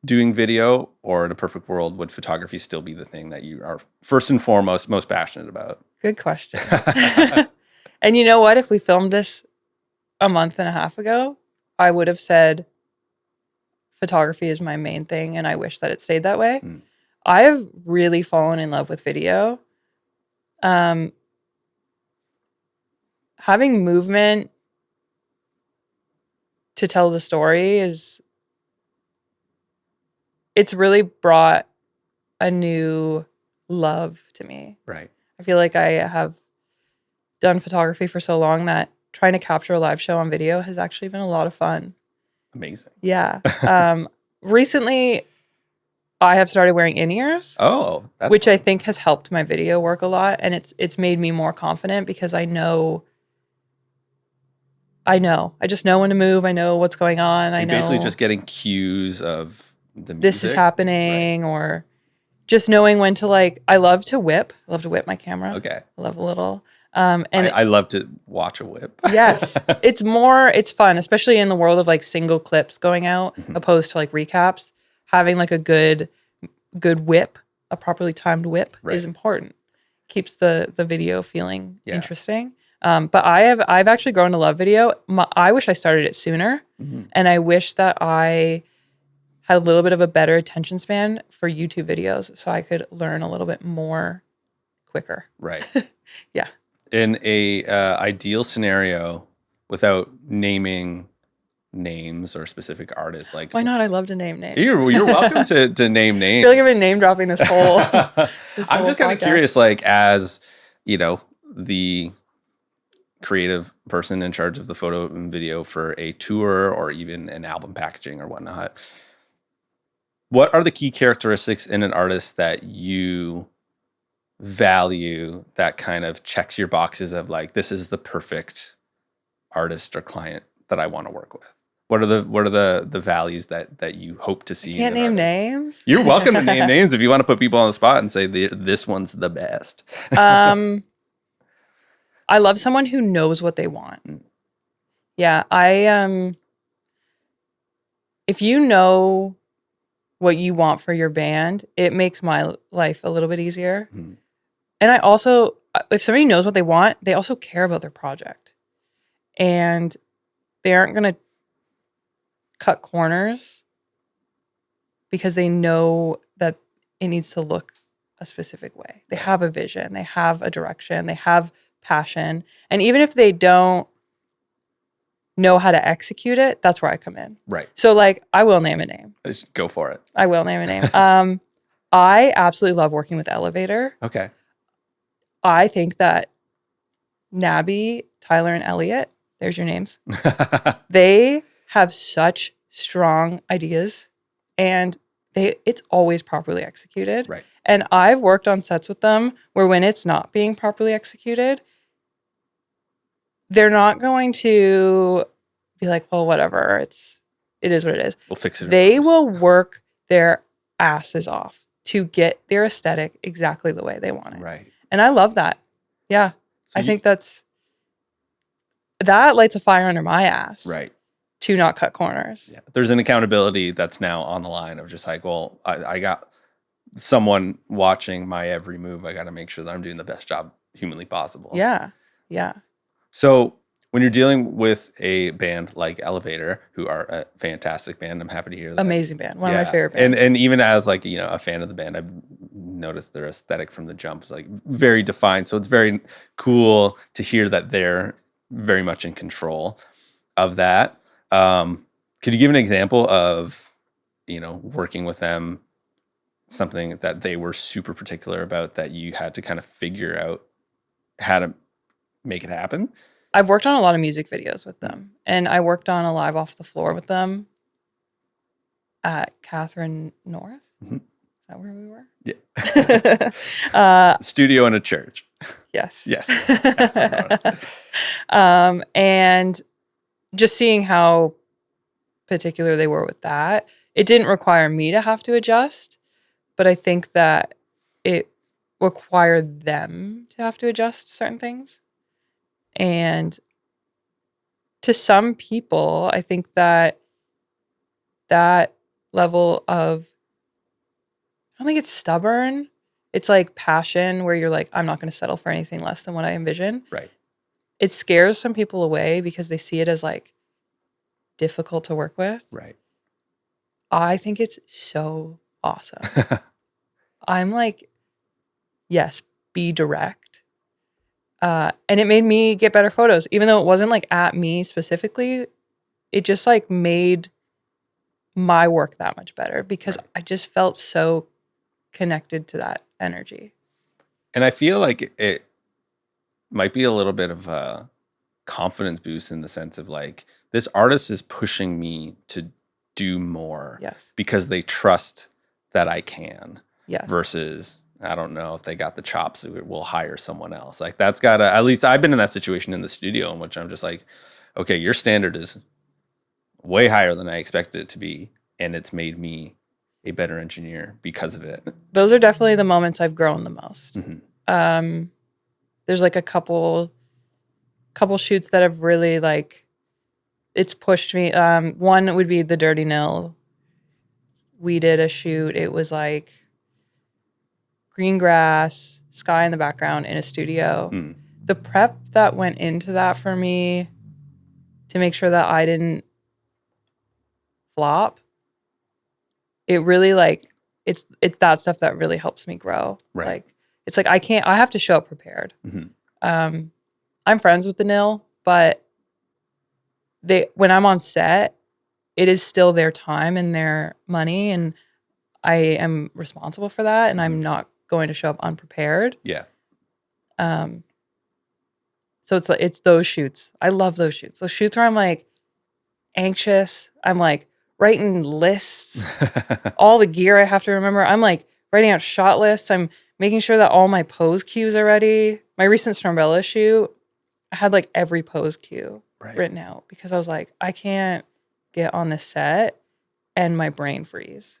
doing video, or in a perfect world, would photography still be the thing that you are first and foremost most passionate about? Good question. And you know what? If we filmed this a month and a half ago, I would have said photography is my main thing, and I wish that it stayed that way. I have really fallen in love with video. Having movement to tell the story it's really brought a new love to me. Right. I feel like I have done photography for so long that trying to capture a live show on video has actually been a lot of fun. Amazing. Yeah. Recently, I have started wearing in-ears. Oh, which I think has helped my video work a lot, and it's made me more confident because I just know when to move. I know what's going on. I know basically just getting cues of the music. This is happening, or just knowing when to I love to whip. I love to whip my camera. Okay. I love a little. And I love to watch a whip. Yes. It's fun, especially in the world of single clips going out opposed to recaps. Having a good whip, a properly timed whip is important. Keeps the video feeling interesting. But I've actually grown to love video. I wish I started it sooner, and I wish that I had a little bit of a better attention span for YouTube videos, so I could learn a little bit more quicker. Right. Yeah. In a ideal scenario, without naming names or specific artists, why not? I love to name names. You're welcome to name names. I feel like I've been name dropping this whole. I'm just kind of curious, as the creative person in charge of the photo and video for a tour or even an album packaging or whatnot, what are the key characteristics in an artist that you value that kind of checks your boxes of this is the perfect artist or client that I want to work with? What are the values that you hope to see? I can't name names. You're welcome to name names if you want to put people on the spot and say this one's the best. I love someone who knows what they want. Yeah, if you know what you want for your band, it makes my life a little bit easier. And I also, if somebody knows what they want, they also care about their project. And they aren't going to cut corners because they know that it needs to look a specific way. They have a vision, they have a direction, they have passion. And even if they don't know how to execute it, that's where I come in. Right. So I will name a name. Just go for it. I will name a name. I absolutely love working with Elevator. Okay. I think that Nabby, Tyler, and Elliot, there's your names. They have such strong ideas, and it's always properly executed. Right. And I've worked on sets with them where when it's not being properly executed, they're not going to be like, well, whatever. It is what it is. We'll fix it. They will work their asses off to get their aesthetic exactly the way they want it. Right. And I love that. Yeah. So I think that lights a fire under my ass. Right. To not cut corners. Yeah. There's an accountability that's now on the line of just well, I got someone watching my every move. I got to make sure that I'm doing the best job humanly possible. Yeah. Yeah. So when you're dealing with a band like Elevator, who are a fantastic band, I'm happy to hear that. Amazing band. One of my favorite bands. And even as a fan of the band, I've noticed their aesthetic from the jump is very defined. So it's very cool to hear that they're very much in control of that. Could you give an example of working with them, something that they were super particular about that you had to kind of figure out how to make it happen? I've worked on a lot of music videos with them, and I worked on a live off the floor with them at Catherine North. Mm-hmm. Is that where we were? Yeah. Studio in a church. Yes. Yes. And just seeing how particular they were with that, it didn't require me to have to adjust, but I think that it required them to have to adjust certain things. And to some people, I think that level of, I don't think it's stubborn. It's like passion where you're like, I'm not going to settle for anything less than what I envision. Right. It scares some people away because they see it as like difficult to work with. Right. I think it's so awesome. I'm like, yes, be direct. And it made me get better photos, even though it wasn't like at me specifically. It just like made my work that much better because I just felt so connected to that energy. And I feel like it might be a little bit of a confidence boost in the sense of like, this artist is pushing me to do more. Yes. Because they trust that I can. Yes. Versus, I don't know if they got the chops, we'll hire someone else. Like that's gotta, at least I've been in that situation in the studio in which I'm just like, okay, your standard is way higher than I expected it to be. And it's made me a better engineer because of it. Those are definitely the moments I've grown the most. Mm-hmm. There's like a couple shoots that have really like, it's pushed me. One would be the Dirty Nil. We did a shoot. It was like green grass, sky in the background in a studio. Mm. The prep that went into that for me to make sure that I didn't flop, it really like, it's that stuff that really helps me grow. Right. Like, it's like I have to show up prepared. Mm-hmm. I'm friends with the Nil, but when I'm on set, it is still their time and their money, and I am responsible for that, and I'm not going to show up unprepared. Yeah. So it's those shoots. I love those shoots. Those shoots where I'm like anxious. I'm like writing lists, all the gear I have to remember. I'm like writing out shot lists. I'm making sure that all my pose cues are ready. My recent Stormbella shoot, I had like every pose cue written out because I was like, I can't get on this set and my brain freeze.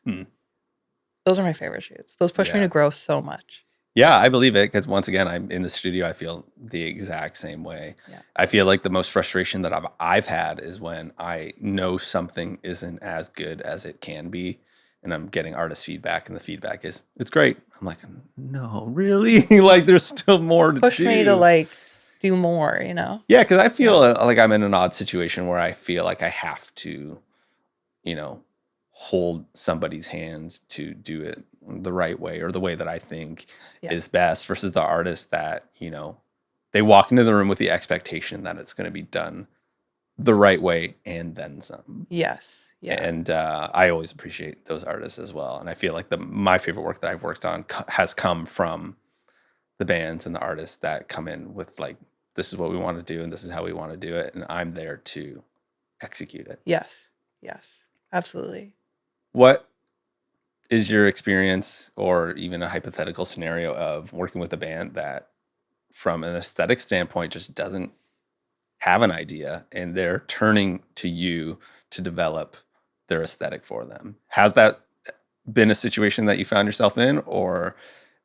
Those are my favorite shoots. Those push me to grow so much. Yeah, I believe it because once again, I'm in the studio. I feel the exact same way. Yeah. I feel like the most frustration that I've had is when I know something isn't as good as it can be, and I'm getting artist feedback, and the feedback is it's great. I'm like, no, really? Like, there's still more to push me to like do more, you know? Yeah, because I feel like I'm in an odd situation where I feel like I have to, hold somebody's hand to do it the right way or the way that I think is best versus the artist that, they walk into the room with the expectation that it's going to be done the right way and then some. Yes. Yeah. And I always appreciate those artists as well. And I feel like my favorite work that I've worked on has come from the bands and the artists that come in with like, this is what we want to do and this is how we want to do it. And I'm there to execute it. Yes. Yes. Absolutely. What is your experience or even a hypothetical scenario of working with a band that from an aesthetic standpoint just doesn't have an idea and they're turning to you to develop their aesthetic for them? Has that been a situation that you found yourself in, or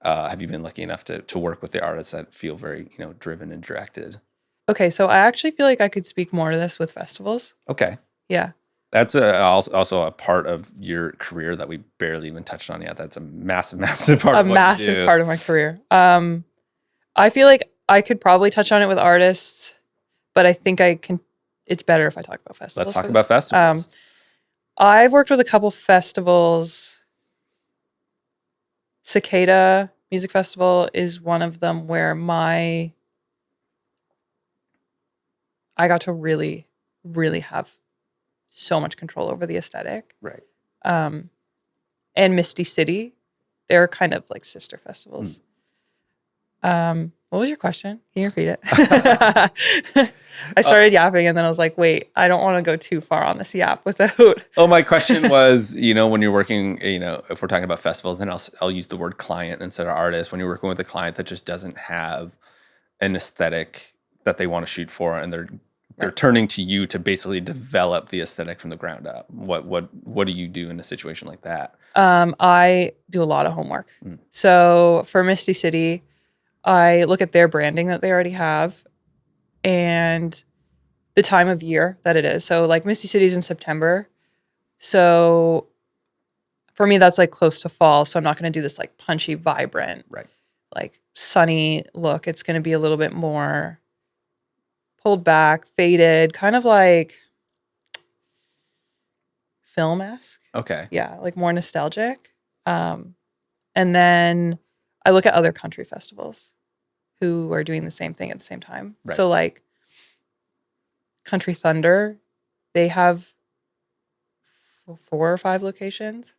have you been lucky enough to work with the artists that feel very, driven and directed? Okay, so I actually feel like I could speak more to this with festivals. Okay. Yeah. That's also a part of your career that we barely even touched on yet. That's a massive, massive part of what you do. A massive part of my career. I feel like I could probably touch on it with artists, but I think it's better if I talk about festivals. Let's talk about festivals. I've worked with a couple festivals. Cicada Music Festival is one of them where I got to really, really have so much control over the aesthetic. Right. and Misty City. They're kind of like sister festivals. What was your question? Can you repeat it? I started yapping and then I was like, wait, I don't want to go too far on this yap without. Oh, my question was, when you're working, if we're talking about festivals, then I'll use the word client instead of artist. When you're working with a client that just doesn't have an aesthetic that they want to shoot for, and they're turning to you to basically develop the aesthetic from the ground up. What do you do in a situation like that? I do a lot of homework. So for Misty City, I look at their branding that they already have and the time of year that it is. So like Misty City's in September. So for me, that's like close to fall. So I'm not going to do this like punchy, vibrant, like sunny look. It's going to be a little bit more pulled back, faded, kind of like film-esque. Okay. Yeah, like more nostalgic. And then I look at other country festivals who are doing the same thing at the same time. Right. So like Country Thunder, they have 4 or 5 locations.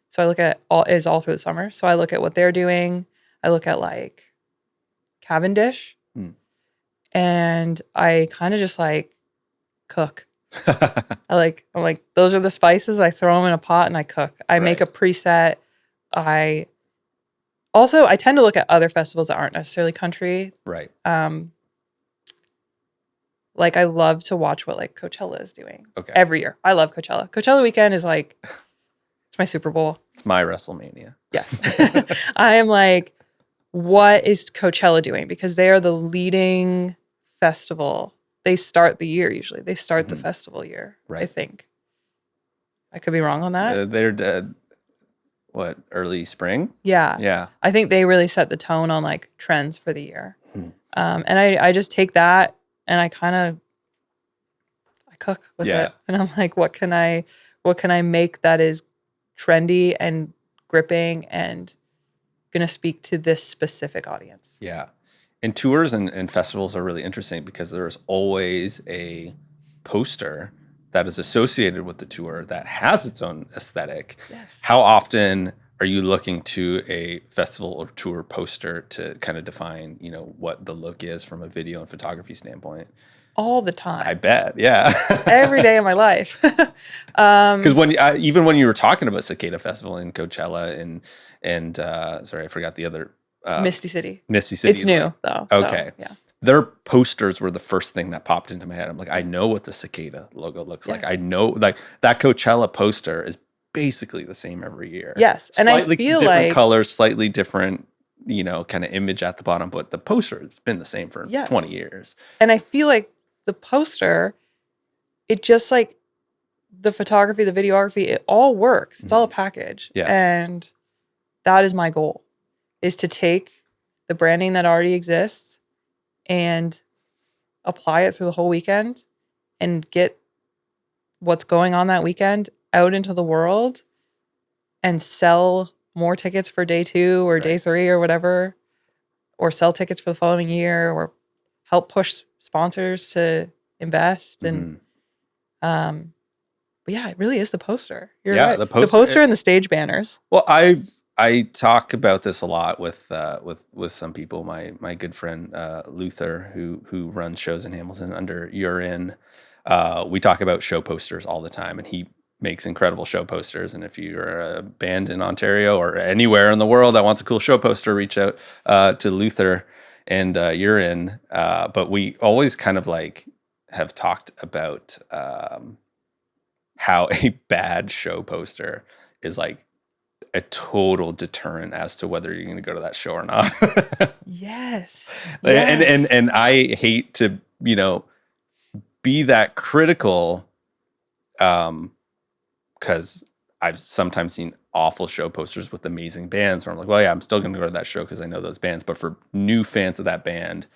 So I look at it's all through the summer. So I look at what they're doing. I look at like Cavendish. And I kind of just like cook. I'm like, those are the spices. I throw them in a pot and I cook. I make a preset. I tend to look at other festivals that aren't necessarily country. Right. Like I love to watch what like Coachella is doing. Okay. Every year. I love Coachella. Coachella weekend is like, it's my Super Bowl. It's my WrestleMania. Yes. I am like, what is Coachella doing? Because they are the leading festival. They start the year usually. They start the festival year, I think. I could be wrong on that. They're early spring? Yeah. Yeah. I think they really set the tone on like trends for the year. And I just take that and I cook with it. And I'm like, what can I make that is trendy and gripping and going to speak to this specific audience? Yeah. And tours and festivals are really interesting because there's always a poster that is associated with the tour that has its own aesthetic. Yes. How often are you looking to a festival or tour poster to kind of define, what the look is from a video and photography standpoint? All the time. I bet, yeah. Every day of my life. Because even when you were talking about Cicada Festival in Coachella and sorry, I forgot the other. Misty City. It's new though. Okay. So, yeah. Their posters were the first thing that popped into my head. I'm like, I know what the Cicada logo looks like. I know like that Coachella poster is basically the same every year. Yes. And slightly I feel different like colors, slightly different, kind of image at the bottom, but the poster has been the same for 20 years. And I feel like the poster, it just like the photography, the videography, it all works. It's all a package. Yeah. And that is my goal, is to take the branding that already exists and apply it through the whole weekend and get what's going on that weekend out into the world and sell more tickets for day 2 or day 3 or whatever, or sell tickets for the following year, or help push sponsors to invest. And but yeah, it really is the poster. You're right. The poster and the stage banners. Well, I talk about this a lot with some people. My good friend Luther, who runs shows in Hamilton under You're In. We talk about show posters all the time, and he makes incredible show posters. And if you're a band in Ontario or anywhere in the world that wants a cool show poster, reach out to Luther and You're In. But we always kind of like have talked about how a bad show poster is like a total deterrent as to whether you're going to go to that show or not. Yes. And I hate to, be that critical, because I've sometimes seen awful show posters with amazing bands where I'm like, well, yeah, I'm still going to go to that show because I know those bands. But for new fans of that band,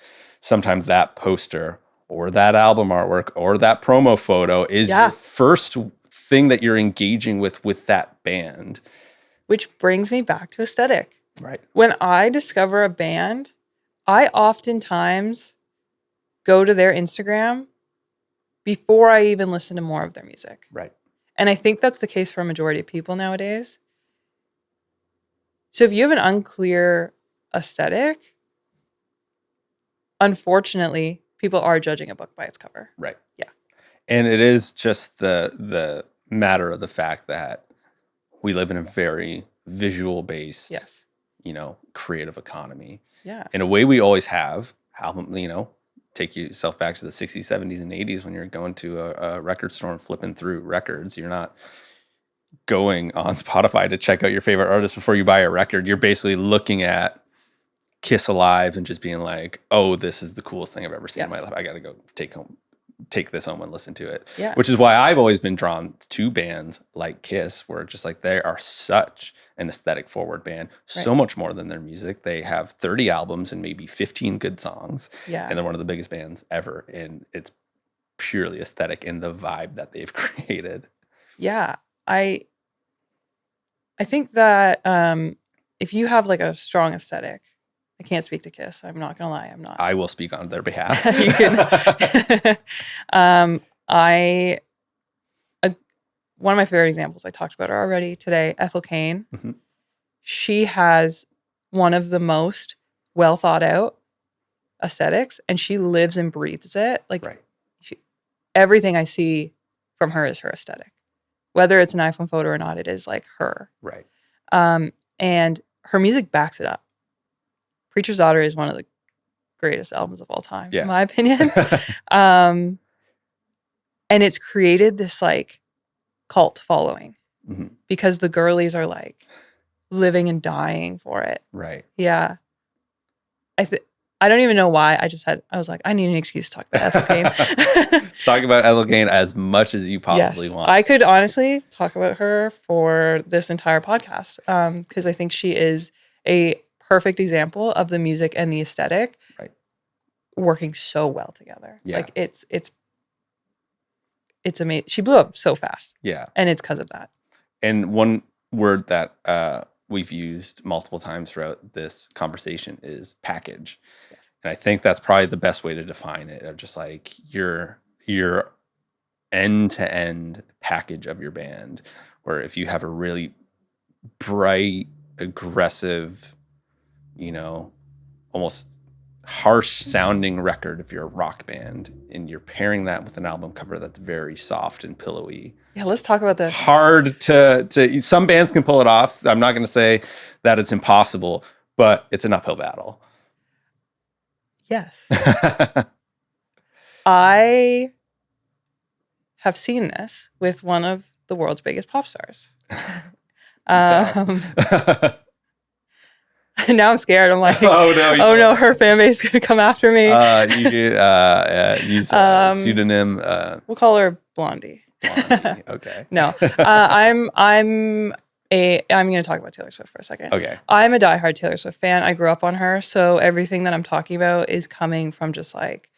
sometimes that poster or that album artwork or that promo photo is your first thing that you're engaging with that band. Which brings me back to aesthetic. Right. When I discover a band, I oftentimes go to their Instagram before I even listen to more of their music. Right. And I think that's the case for a majority of people nowadays. So if you have an unclear aesthetic, unfortunately, people are judging a book by its cover. Right. Yeah. And it is just the matter of the fact that we live in a very visual based, Yes. creative economy. Yeah. In a way we always have. Take yourself back to the 60s, 70s, and 80s when you're going to a record store and flipping through records. You're not going on Spotify to check out your favorite artist before you buy a record. You're basically looking at Kiss Alive and just being like, oh, this is the coolest thing I've ever seen in my life. I got to go take this home and listen to it. Yeah. Which is why I've always been drawn to bands like Kiss, where just like they are such an aesthetic forward band, so much more than their music. They have 30 albums and maybe 15 good songs. Yeah. And they're one of the biggest bands ever. And it's purely aesthetic in the vibe that they've created. Yeah. I think that if you have like a strong aesthetic, I can't speak to Kiss. I'm not gonna lie. I'm not. I will speak on their behalf. You can. One of my favorite examples, I talked about her already today, Ethel Cain. Mm-hmm. She has one of the most well thought out aesthetics, and she lives and breathes it. Like everything I see from her is her aesthetic. Whether it's an iPhone photo or not, it is like her. Right. And her music backs it up. Preacher's Daughter is one of the greatest albums of all time, in my opinion. And it's created this like cult following because the girlies are like living and dying for it. Right. Yeah. I don't even know why. I was like, I need an excuse to talk about Ethel Cain. Talk about Ethel Cain as much as you possibly want. I could honestly talk about her for this entire podcast because I think she is a perfect example of the music and the aesthetic working so well together. Yeah. Like it's amazing. She blew up so fast. Yeah. And it's because of that. And one word that we've used multiple times throughout this conversation is package. Yes. And I think that's probably the best way to define it, of just like your end-to-end package of your band, where if you have a really bright, aggressive, almost harsh sounding record if you're a rock band, and you're pairing that with an album cover that's very soft and pillowy. Yeah, let's talk about this. Hard to some bands can pull it off. I'm not going to say that it's impossible, but it's an uphill battle. Yes. I have seen this with one of the world's biggest pop stars. Now I'm scared. I'm like, oh no, her fan base is gonna come after me. You could use a pseudonym. We'll call her Blondie. Blondie. Okay. No, I'm gonna talk about Taylor Swift for a second. Okay. I'm a diehard Taylor Swift fan. I grew up on her, so everything that I'm talking about is coming from just like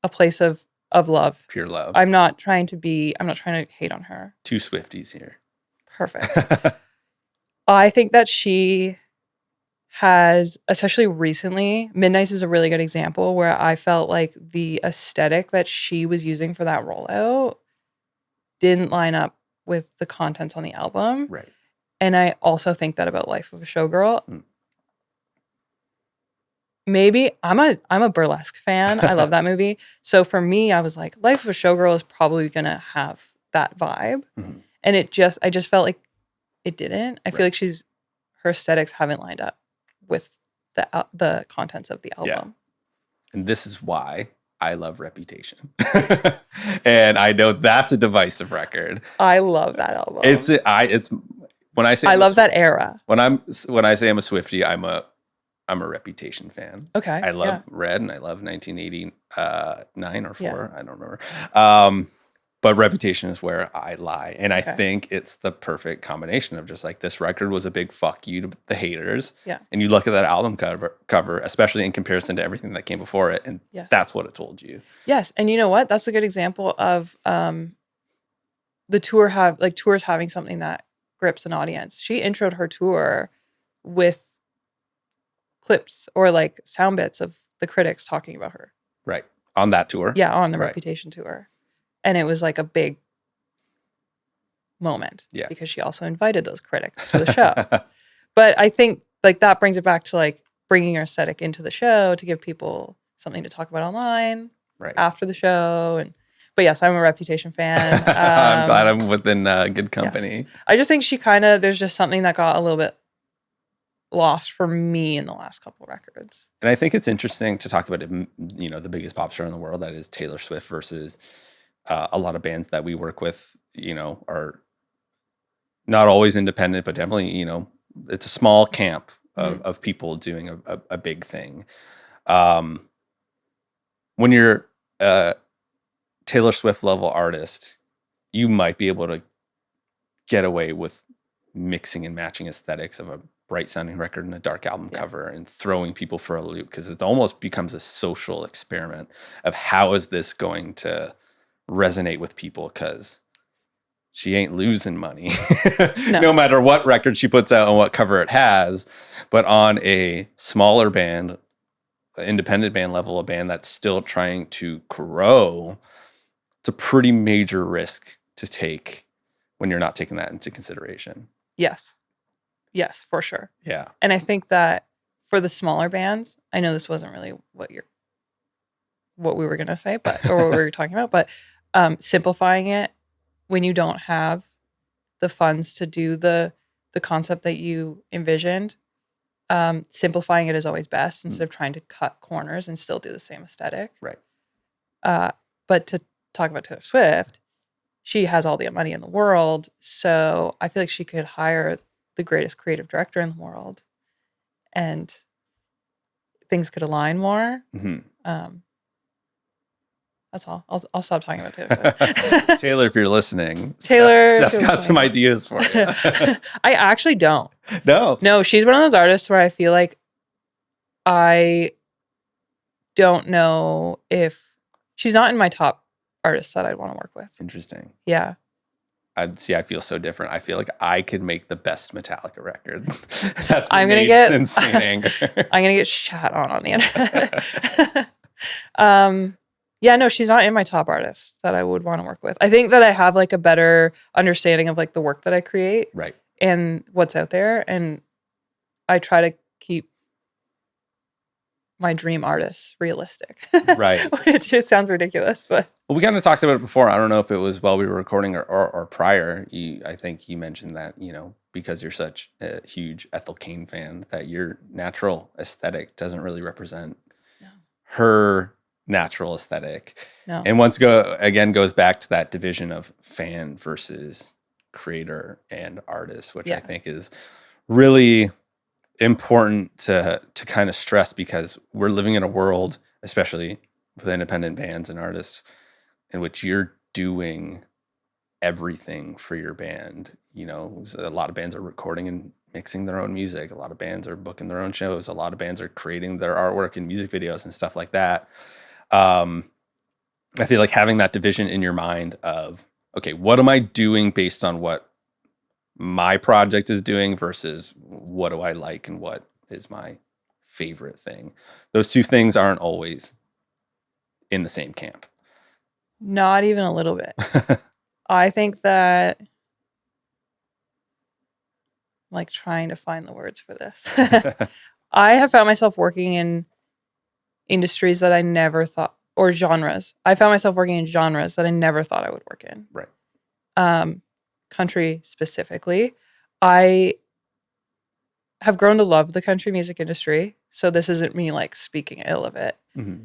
a place of love, pure love. I'm not trying to hate on her. Two Swifties here. Perfect. I think that she has, especially recently, Midnight's is a really good example where I felt like the aesthetic that she was using for that rollout didn't line up with the contents on the album. Right. And I also think that about Life of a Showgirl. Maybe I'm a burlesque fan. I love that movie. So for me, I was like, Life of a Showgirl is probably gonna have that vibe. Mm-hmm. And I just felt like it didn't. I feel like her aesthetics haven't lined up with the contents of the album. Yeah. And this is why I love Reputation. And I know that's a divisive record. I love that album. When I say I love that era. When I say I'm a Swiftie, I'm a Reputation fan. Okay. I love Red and I love 1989 or 4. I don't remember. But Reputation is where I lie. And I think it's the perfect combination of just like, this record was a big fuck you to the haters. Yeah. And you look at that album cover, especially in comparison to everything that came before it. And that's what it told you. Yes. And you know what? That's a good example of the tours having something that grips an audience. She introed her tour with clips or like sound bits of the critics talking about her. Right. On that tour? Yeah, on the Reputation tour. And it was like a big moment. Yeah. Because she also invited those critics to the show. But I think like that brings it back to like bringing your aesthetic into the show to give people something to talk about online after the show. But yes, I'm a Reputation fan. I'm glad I'm within good company. Yes. I just think there's just something that got a little bit lost for me in the last couple of records. And I think it's interesting to talk about, the biggest pop star in the world, that is Taylor Swift, versus a lot of bands that we work with, are not always independent, but definitely, it's a small camp of people doing a big thing. When you're a Taylor Swift level artist, you might be able to get away with mixing and matching aesthetics of a bright sounding record and a dark album cover and throwing people for a loop, because it almost becomes a social experiment of how is this going to resonate with people, because she ain't losing money no matter what record she puts out and what cover it has. But on a smaller band, independent band level, a band that's still trying to grow, it's a pretty major risk to take when you're not taking that into consideration. Yes, for sure. Yeah. And I think that for the smaller bands, I know this wasn't really what we were going to say, or what we were talking about, but simplifying it when you don't have the funds to do the concept that you envisioned, simplifying it is always best instead of trying to cut corners and still do the same aesthetic. Right. But to talk about Taylor Swift, she has all the money in the world, so I feel like she could hire the greatest creative director in the world, and things could align more. Mm-hmm. That's all. I'll stop talking about Taylor. Taylor, if you're listening, Steph's got some ideas for you. I actually don't. No, she's one of those artists where I feel like I don't know if she's not in my top artists that I'd want to work with. Interesting. Yeah. I feel so different. I feel like I could make the best Metallica record. That's I'm gonna get insane anger. I'm gonna get shat on the internet. Yeah, no, she's not in my top artists that I would want to work with. I think that I have like a better understanding of like the work that I create, right, and what's out there, and I try to keep my dream artists realistic. Right. It just sounds ridiculous, but well, we kind of talked about it before. I don't know if it was while we were recording or prior. I think you mentioned that, because you're such a huge Ethel Cain fan, that your natural aesthetic doesn't really represent her natural aesthetic. No. And again goes back to that division of fan versus creator and artist, which I think is really important to kind of stress, because we're living in a world, especially with independent bands and artists, in which you're doing everything for your band. A lot of bands are recording and mixing their own music. A lot of bands are booking their own shows. A lot of bands are creating their artwork and music videos and stuff like that. I feel like having that division in your mind of, okay, what am I doing based on what my project is doing versus what do I like and what is my favorite thing. Those two things aren't always in the same camp. Not even a little bit. I think that, like, trying to find the words for this. I have found myself working in industries that I never thought, or genres. I found myself working in genres that I never thought I would work in. Right. Country specifically. I have grown to love the country music industry, so this isn't me like speaking ill of it. Mm-hmm.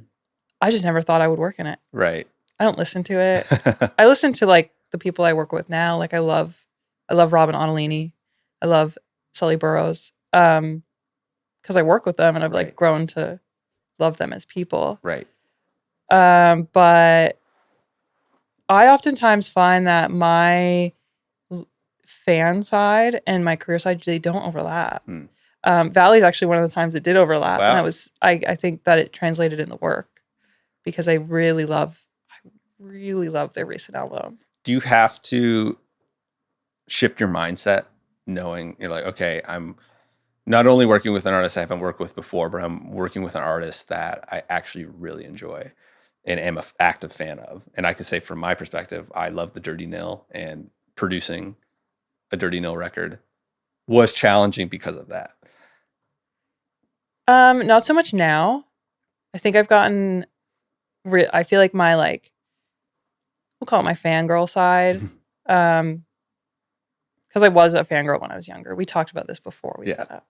I just never thought I would work in it. Right. I don't listen to it. I listen to like the people I work with now. Like I love Robin Ottolini. I love Sully Burrows. Because I work with them and I've like grown to love them as people. Right. But I oftentimes find that my fan side and my career side, they don't overlap. Valley's actually one of the times it did overlap. Wow. And I think that it translated in the work, because I really love their recent album. Do you have to shift your mindset knowing you're like, okay, I'm not only working with an artist I haven't worked with before, but I'm working with an artist that I actually really enjoy and am an active fan of. And I can say from my perspective, I love the Dirty Nil and producing a Dirty Nil record was challenging because of that? Not so much now. I think I've gotten, I feel like my like, we'll call it my fangirl side. Because I was a fangirl when I was younger. We talked about this before we set up.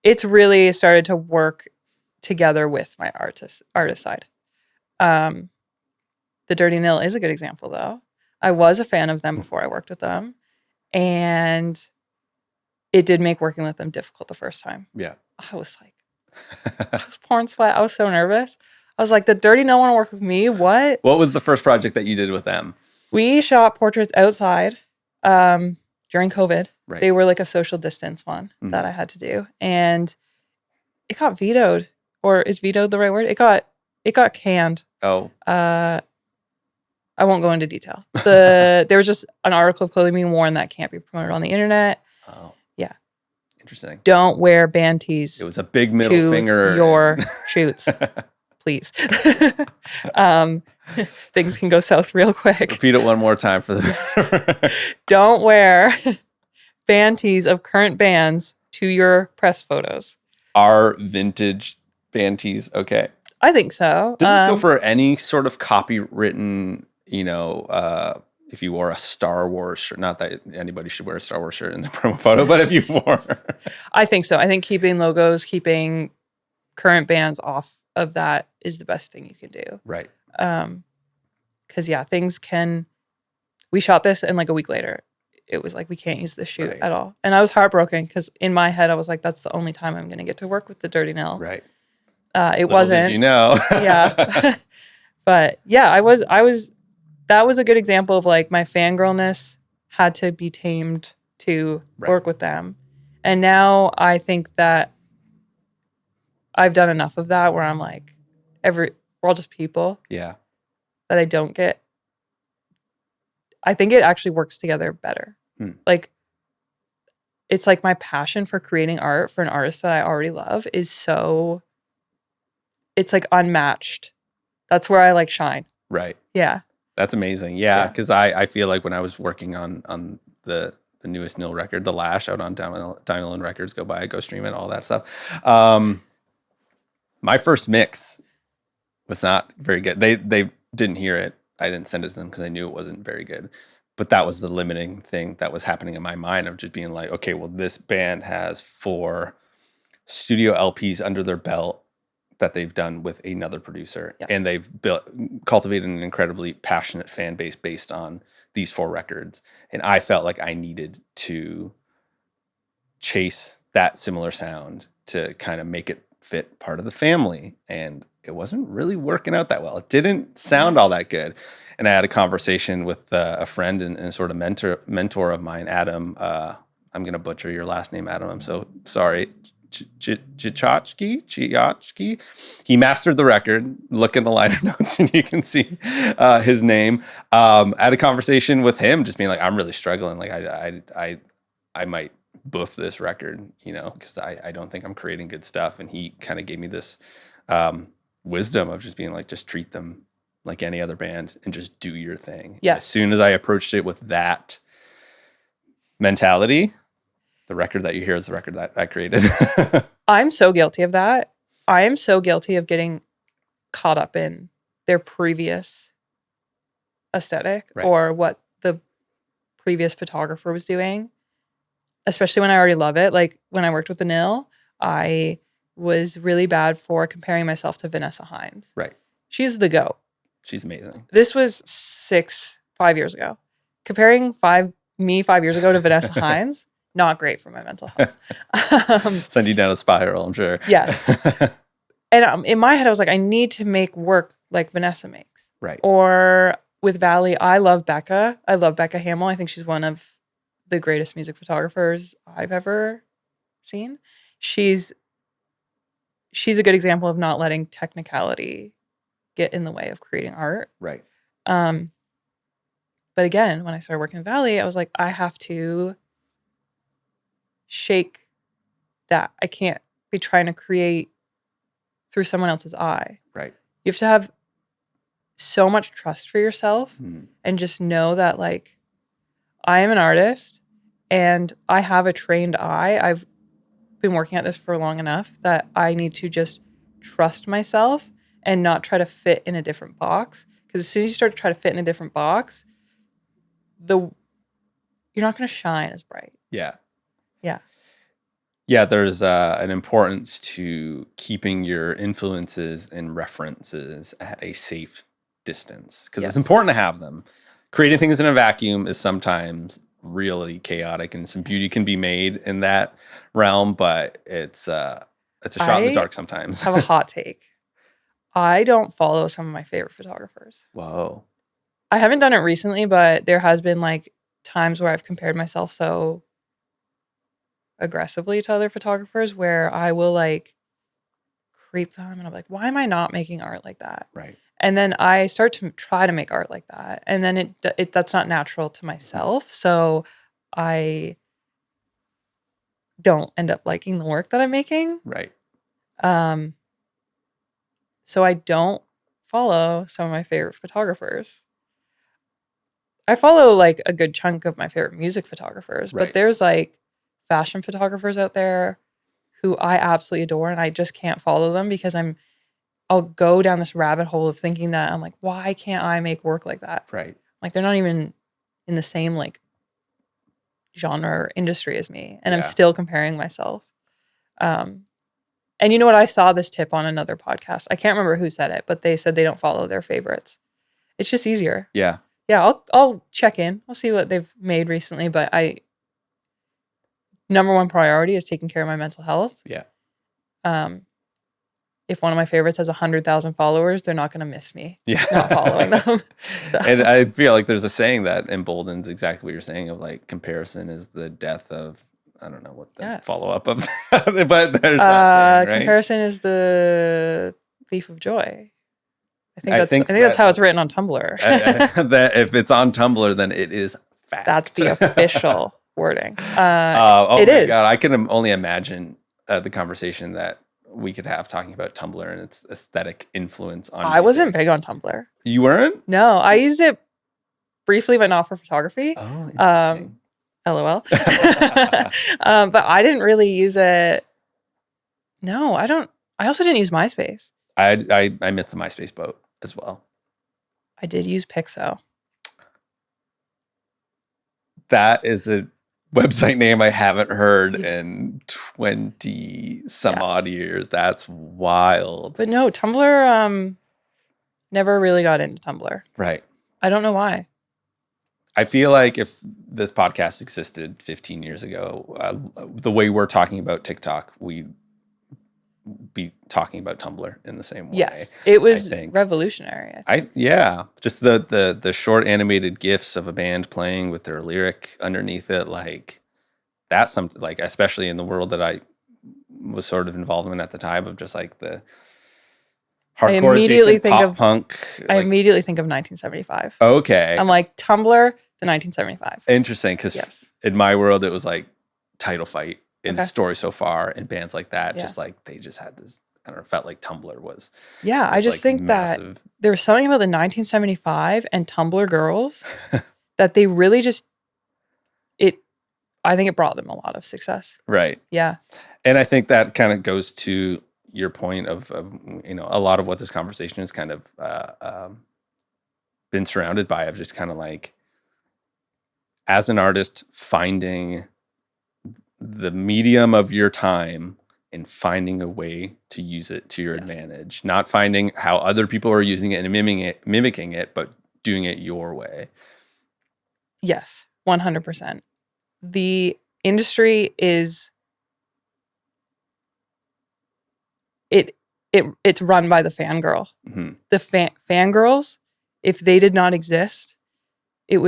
It's really started to work together with my artist side. The Dirty Nil is a good example, though. I was a fan of them before I worked with them, and it did make working with them difficult the first time. Yeah. I was pouring sweat. I was so nervous. I was like, the Dirty Nil want to work with me? What? What was the first project that you did with them? We shot portraits outside during COVID. Right. They were like a social distance one that I had to do. And it got vetoed. Or is vetoed the right word? It got canned. Oh. I won't go into detail. There was just an article of clothing being worn that can't be promoted on the internet. Oh. Yeah. Interesting. Don't wear band tees. It was a big middle finger. Your shoots. Please. Things can go south real quick. Repeat it one more time for the Don't wear band tees of current bands to your press photos. Are vintage band tees okay? I think so. Does this go for any sort of copywritten, if you wore a Star Wars shirt, not that anybody should wear a Star Wars shirt in the promo photo, but if you wore... I think so. I think keeping logos, keeping current bands off of that is the best thing you can do. Right. Because, things can... We shot this and like a week later, it was like, we can't use this shoot at all. And I was heartbroken because in my head, I was like, that's the only time I'm going to get to work with the Dirty Nil. Right. It Little wasn't. Did you know? Yeah. But yeah, I was, that was a good example of like my fangirlness had to be tamed to work with them. And now I think that I've done enough of that where I'm like, we're all just people. Yeah. That I don't get. I think it actually works together better. Like, it's like my passion for creating art for an artist that I already love is so, it's like unmatched. That's where I like shine. Right. Yeah. That's amazing. Yeah. Because I feel like when I was working on the newest Nil record, The Lash, out on Download Records, go stream it, all that stuff. My first mix was not very good. They didn't hear it. I didn't send it to them because I knew it wasn't very good. But that was the limiting thing that was happening in my mind of just being like, okay, well, this band has 4 studio LPs under their belt that they've done with another producer. Yeah. And they've cultivated an incredibly passionate fan base based on these 4 records. And I felt like I needed to chase that similar sound to kind of make it fit part of the family. And it wasn't really working out that well. It didn't sound all that good. And I had a conversation with a friend and sort of mentor of mine, Adam. I'm going to butcher your last name, Adam. I'm so sorry. Chiachki. He mastered the record. Look in the liner notes and you can see his name. I had a conversation with him just being like, I'm really struggling. Like I might boof this record, because I don't think I'm creating good stuff. And he kind of gave me this wisdom of just being like, just treat them like any other band and just do your thing. Yeah. As soon as I approached it with that mentality, the record that you hear is the record that I created. I'm so guilty of that. I am so guilty of getting caught up in their previous aesthetic or what the previous photographer was doing, especially when I already love it. Like when I worked with the Nil, I was really bad for comparing myself to Vanessa Hines. Right. She's the GOAT. She's amazing. This was 5 years ago. Comparing 5 years ago to Vanessa Hines, not great for my mental health. Send you down a spiral, I'm sure. Yes. And in my head, I was like, I need to make work like Vanessa makes. Right. Or with Valley, I love Becca. I love Becca Hamill. I think she's one of the greatest music photographers I've ever seen. She's a good example of not letting technicality get in the way of creating art. Right. But again, when I started working in Valley, I was like, I have to shake that. I can't be trying to create through someone else's eye. Right. You have to have so much trust for yourself and just know that like, I am an artist and I have a trained eye. I've been working at this for long enough that I need to just trust myself and not try to fit in a different box. Because as soon as you start to try to fit in a different box, you're not going to shine as bright. Yeah. Yeah. Yeah, there's an importance to keeping your influences and references at a safe distance because it's important to have them. Creating things in a vacuum is sometimes really chaotic, and some beauty can be made in that realm, but it's a shot in the dark sometimes. I have a hot take. I don't follow some of my favorite photographers. Whoa. I haven't done it recently, but there has been like times where I've compared myself so aggressively to other photographers where I will like creep them and I'm like, why am I not making art like that? Right. And then I start to try to make art like that. And then that's not natural to myself. So I don't end up liking the work that I'm making. Right. So I don't follow some of my favorite photographers. I follow like a good chunk of my favorite music photographers, but there's like fashion photographers out there who I absolutely adore and I just can't follow them because I'll go down this rabbit hole of thinking that I'm like, why can't I make work like that? Right. Like they're not even in the same like genre or industry as me. And I'm still comparing myself. And you know what? I saw this tip on another podcast. I can't remember who said it, but they said they don't follow their favorites. It's just easier. Yeah. Yeah, I'll check in. I'll see what they've made recently, but number one priority is taking care of my mental health. Yeah. If one of my favorites has 100,000 followers, they're not going to miss me. Yeah. Not following them. So. And I feel like there's a saying that emboldens exactly what you're saying of like comparison is the death of, I don't know what the follow up of that, but there's that saying, right? Comparison is the thief of joy. I think that's how it's written on Tumblr. That if it's on Tumblr, then it is fact. That's the official wording. It is. God, I can only imagine the conversation that we could have talking about Tumblr and its aesthetic influence on. I wasn't big on Tumblr. You weren't? No, I used it briefly, but not for photography. Oh, interesting. LOL. But I didn't really use it. No, I don't. I also didn't use MySpace. I missed the MySpace boat as well. I did use Pixo. That is a website name I haven't heard in 20 some odd years. That's wild. But no, Tumblr, never really got into Tumblr. Right. I don't know why. I feel like if this podcast existed 15 years ago, the way we're talking about TikTok, we'd be talking about Tumblr in the same way. Yes, it was revolutionary. Just the short animated GIFs of a band playing with their lyric underneath it, like that's something like, especially in the world that I was sort of involved in at the time of just like the hardcore punk. I immediately think of 1975. Okay, I'm like Tumblr, the 1975. Interesting, because in my world it was like Title Fight. In Story So Far and bands like that, just like they just had this, I don't know, felt like Tumblr was. Yeah, I just like think massive. That there was something about the 1975 and Tumblr girls that they really I think it brought them a lot of success. Right. Yeah. And I think that kind of goes to your point of a lot of what this conversation has kind of been surrounded by, of just kind of like, as an artist, finding the medium of your time and finding a way to use it to your advantage, not finding how other people are using it and mimicking it, but doing it your way. Yes, 100%. The industry is it's run by the fangirl. Mm-hmm. The fangirls, if they did not exist, there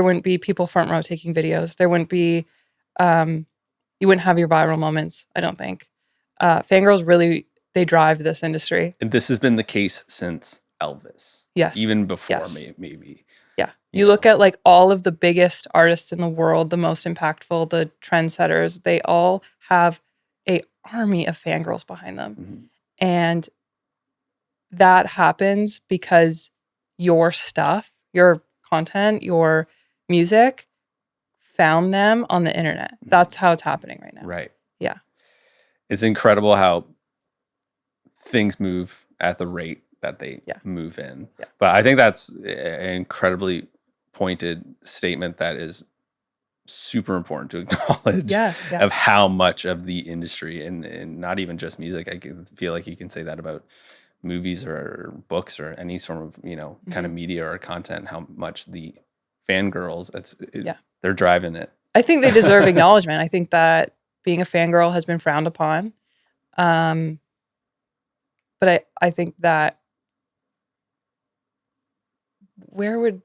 wouldn't be people front row taking videos. There wouldn't be you wouldn't have your viral moments, I don't think. Fangirls really, they drive this industry. And this has been the case since Elvis. Yes. Even before maybe. Yeah. You look at like all of the biggest artists in the world, the most impactful, the trendsetters, they all have an army of fangirls behind them. Mm-hmm. And that happens because your stuff, your content, your music found them on the internet. That's how it's happening right now. Right. Yeah. It's incredible how things move at the rate that they move in. Yeah. But I think that's an incredibly pointed statement that is super important to acknowledge of how much of the industry and not even just music. I feel like you can say that about movies or books or any sort of, kind of media or content, how much the fangirls, they're driving it. I think they deserve acknowledgement. I think that being a fangirl has been frowned upon. But I think that where would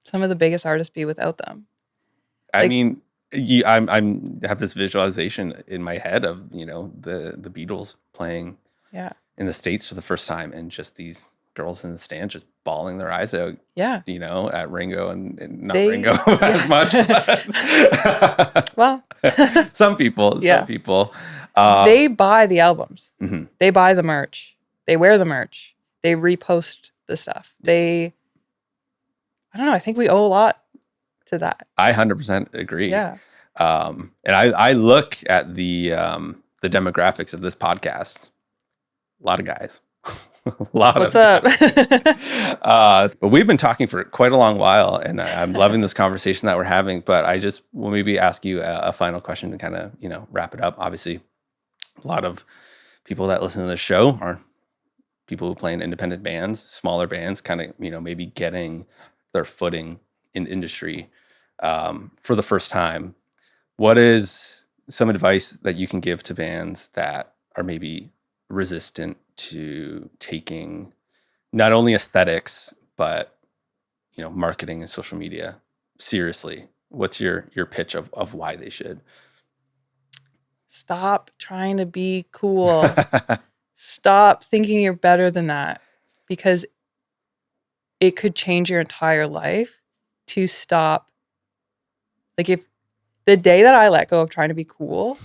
some of the biggest artists be without them? I mean, I'm have this visualization in my head of, the Beatles playing in the States for the first time, and just these girls in the stand just bawling their eyes out. Yeah. At Ringo and not Ringo as much. But well, some people. They buy the albums. Mm-hmm. They buy the merch. They wear the merch. They repost the stuff. I don't know. I think we owe a lot to that. I 100% agree. Yeah. And I look at the demographics of this podcast. A lot of guys. What's up? But we've been talking for quite a long while, and I'm loving this conversation that we're having. But I just will maybe ask you a final question to kind of, wrap it up. Obviously, a lot of people that listen to this show are people who play in independent bands, smaller bands, kind of, maybe getting their footing in the industry for the first time. What is some advice that you can give to bands that are maybe resistant to taking not only aesthetics, but, marketing and social media seriously? What's your pitch of why they should? Stop trying to be cool. Stop thinking you're better than that, because it could change your entire life to stop. Like, if the day that I let go of trying to be cool,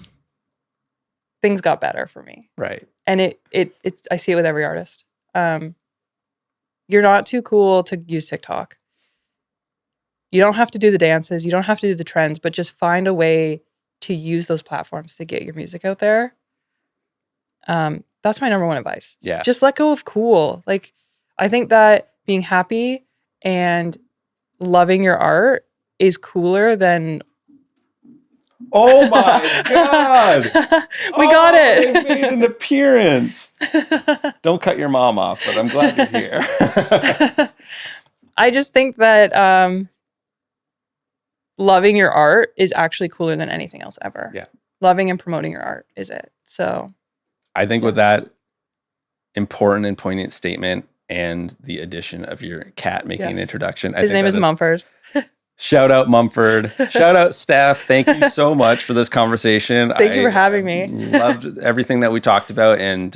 things got better for me. Right. And it's I see it with every artist. You're not too cool to use TikTok. You don't have to do the dances. You don't have to do the trends, but just find a way to use those platforms to get your music out there. That's my number one advice. Yeah. Just let go of cool. Like, I think that being happy and loving your art is cooler than... Oh my God. We got it. They made an appearance. Don't cut your mom off, but I'm glad you're here. I just think that loving your art is actually cooler than anything else ever. Yeah. Loving and promoting your art is it. So I think with that important and poignant statement and the addition of your cat making an introduction. His name is Mumford. Shout out Mumford. Shout out Steph. Thank you so much for this conversation. Thank you for having me. Loved everything that we talked about, and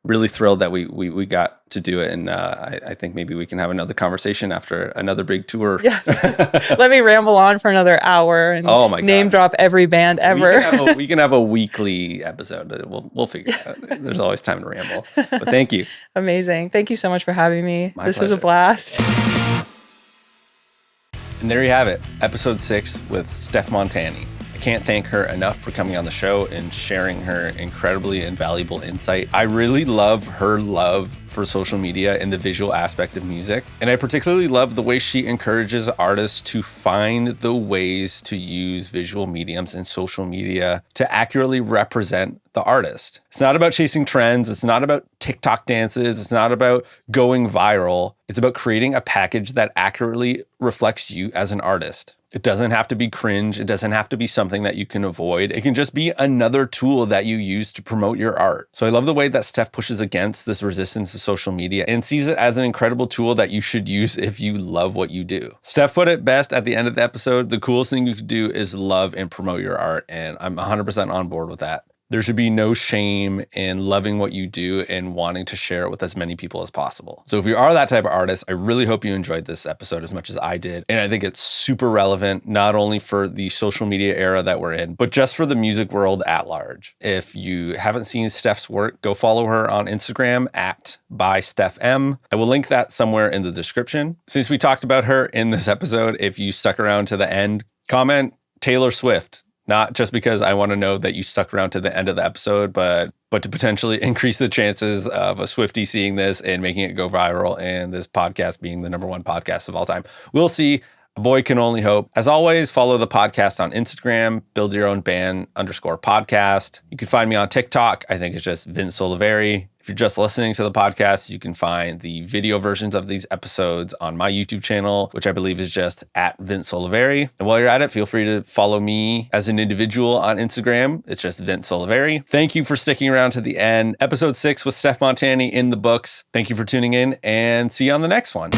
really thrilled that we got to do it. And I think maybe we can have another conversation after another big tour. Yes. Let me ramble on for another hour and name drop every band ever. We can have a weekly episode. We'll figure it out. There's always time to ramble. But thank you. Amazing. Thank you so much for having me. My this pleasure. was a blast. And there you have it, episode 6 with Steph Montani. I can't thank her enough for coming on the show and sharing her incredibly invaluable insight. I really love her love for social media and the visual aspect of music. And I particularly love the way she encourages artists to find the ways to use visual mediums and social media to accurately represent the artist. It's not about chasing trends. It's not about TikTok dances. It's not about going viral. It's about creating a package that accurately reflects you as an artist. It doesn't have to be cringe. It doesn't have to be something that you can avoid. It can just be another tool that you use to promote your art. So I love the way that Steph pushes against this resistance to social media and sees it as an incredible tool that you should use if you love what you do. Steph put it best at the end of the episode. The coolest thing you could do is love and promote your art. And I'm 100% on board with that. There should be no shame in loving what you do and wanting to share it with as many people as possible. So if you are that type of artist, I really hope you enjoyed this episode as much as I did. And I think it's super relevant, not only for the social media era that we're in, but just for the music world at large. If you haven't seen Steph's work, go follow her on Instagram @bystephM. I will link that somewhere in the description. Since we talked about her in this episode, if you stuck around to the end, comment, Taylor Swift. Not just because I want to know that you stuck around to the end of the episode, but to potentially increase the chances of a Swiftie seeing this and making it go viral and this podcast being the #1 podcast of all time. We'll see. A boy can only hope. As always, follow the podcast on Instagram, buildyourownband_podcast. You can find me on TikTok. I think it's just Vince Oliveri. If you're just listening to the podcast, you can find the video versions of these episodes on my YouTube channel, which I believe is just @Vince Oliveri. And while you're at it, feel free to follow me as an individual on Instagram. It's just Vince Oliveri. Thank you for sticking around to the end. Episode 6 with Steph Montani in the books. Thank you for tuning in and see you on the next one.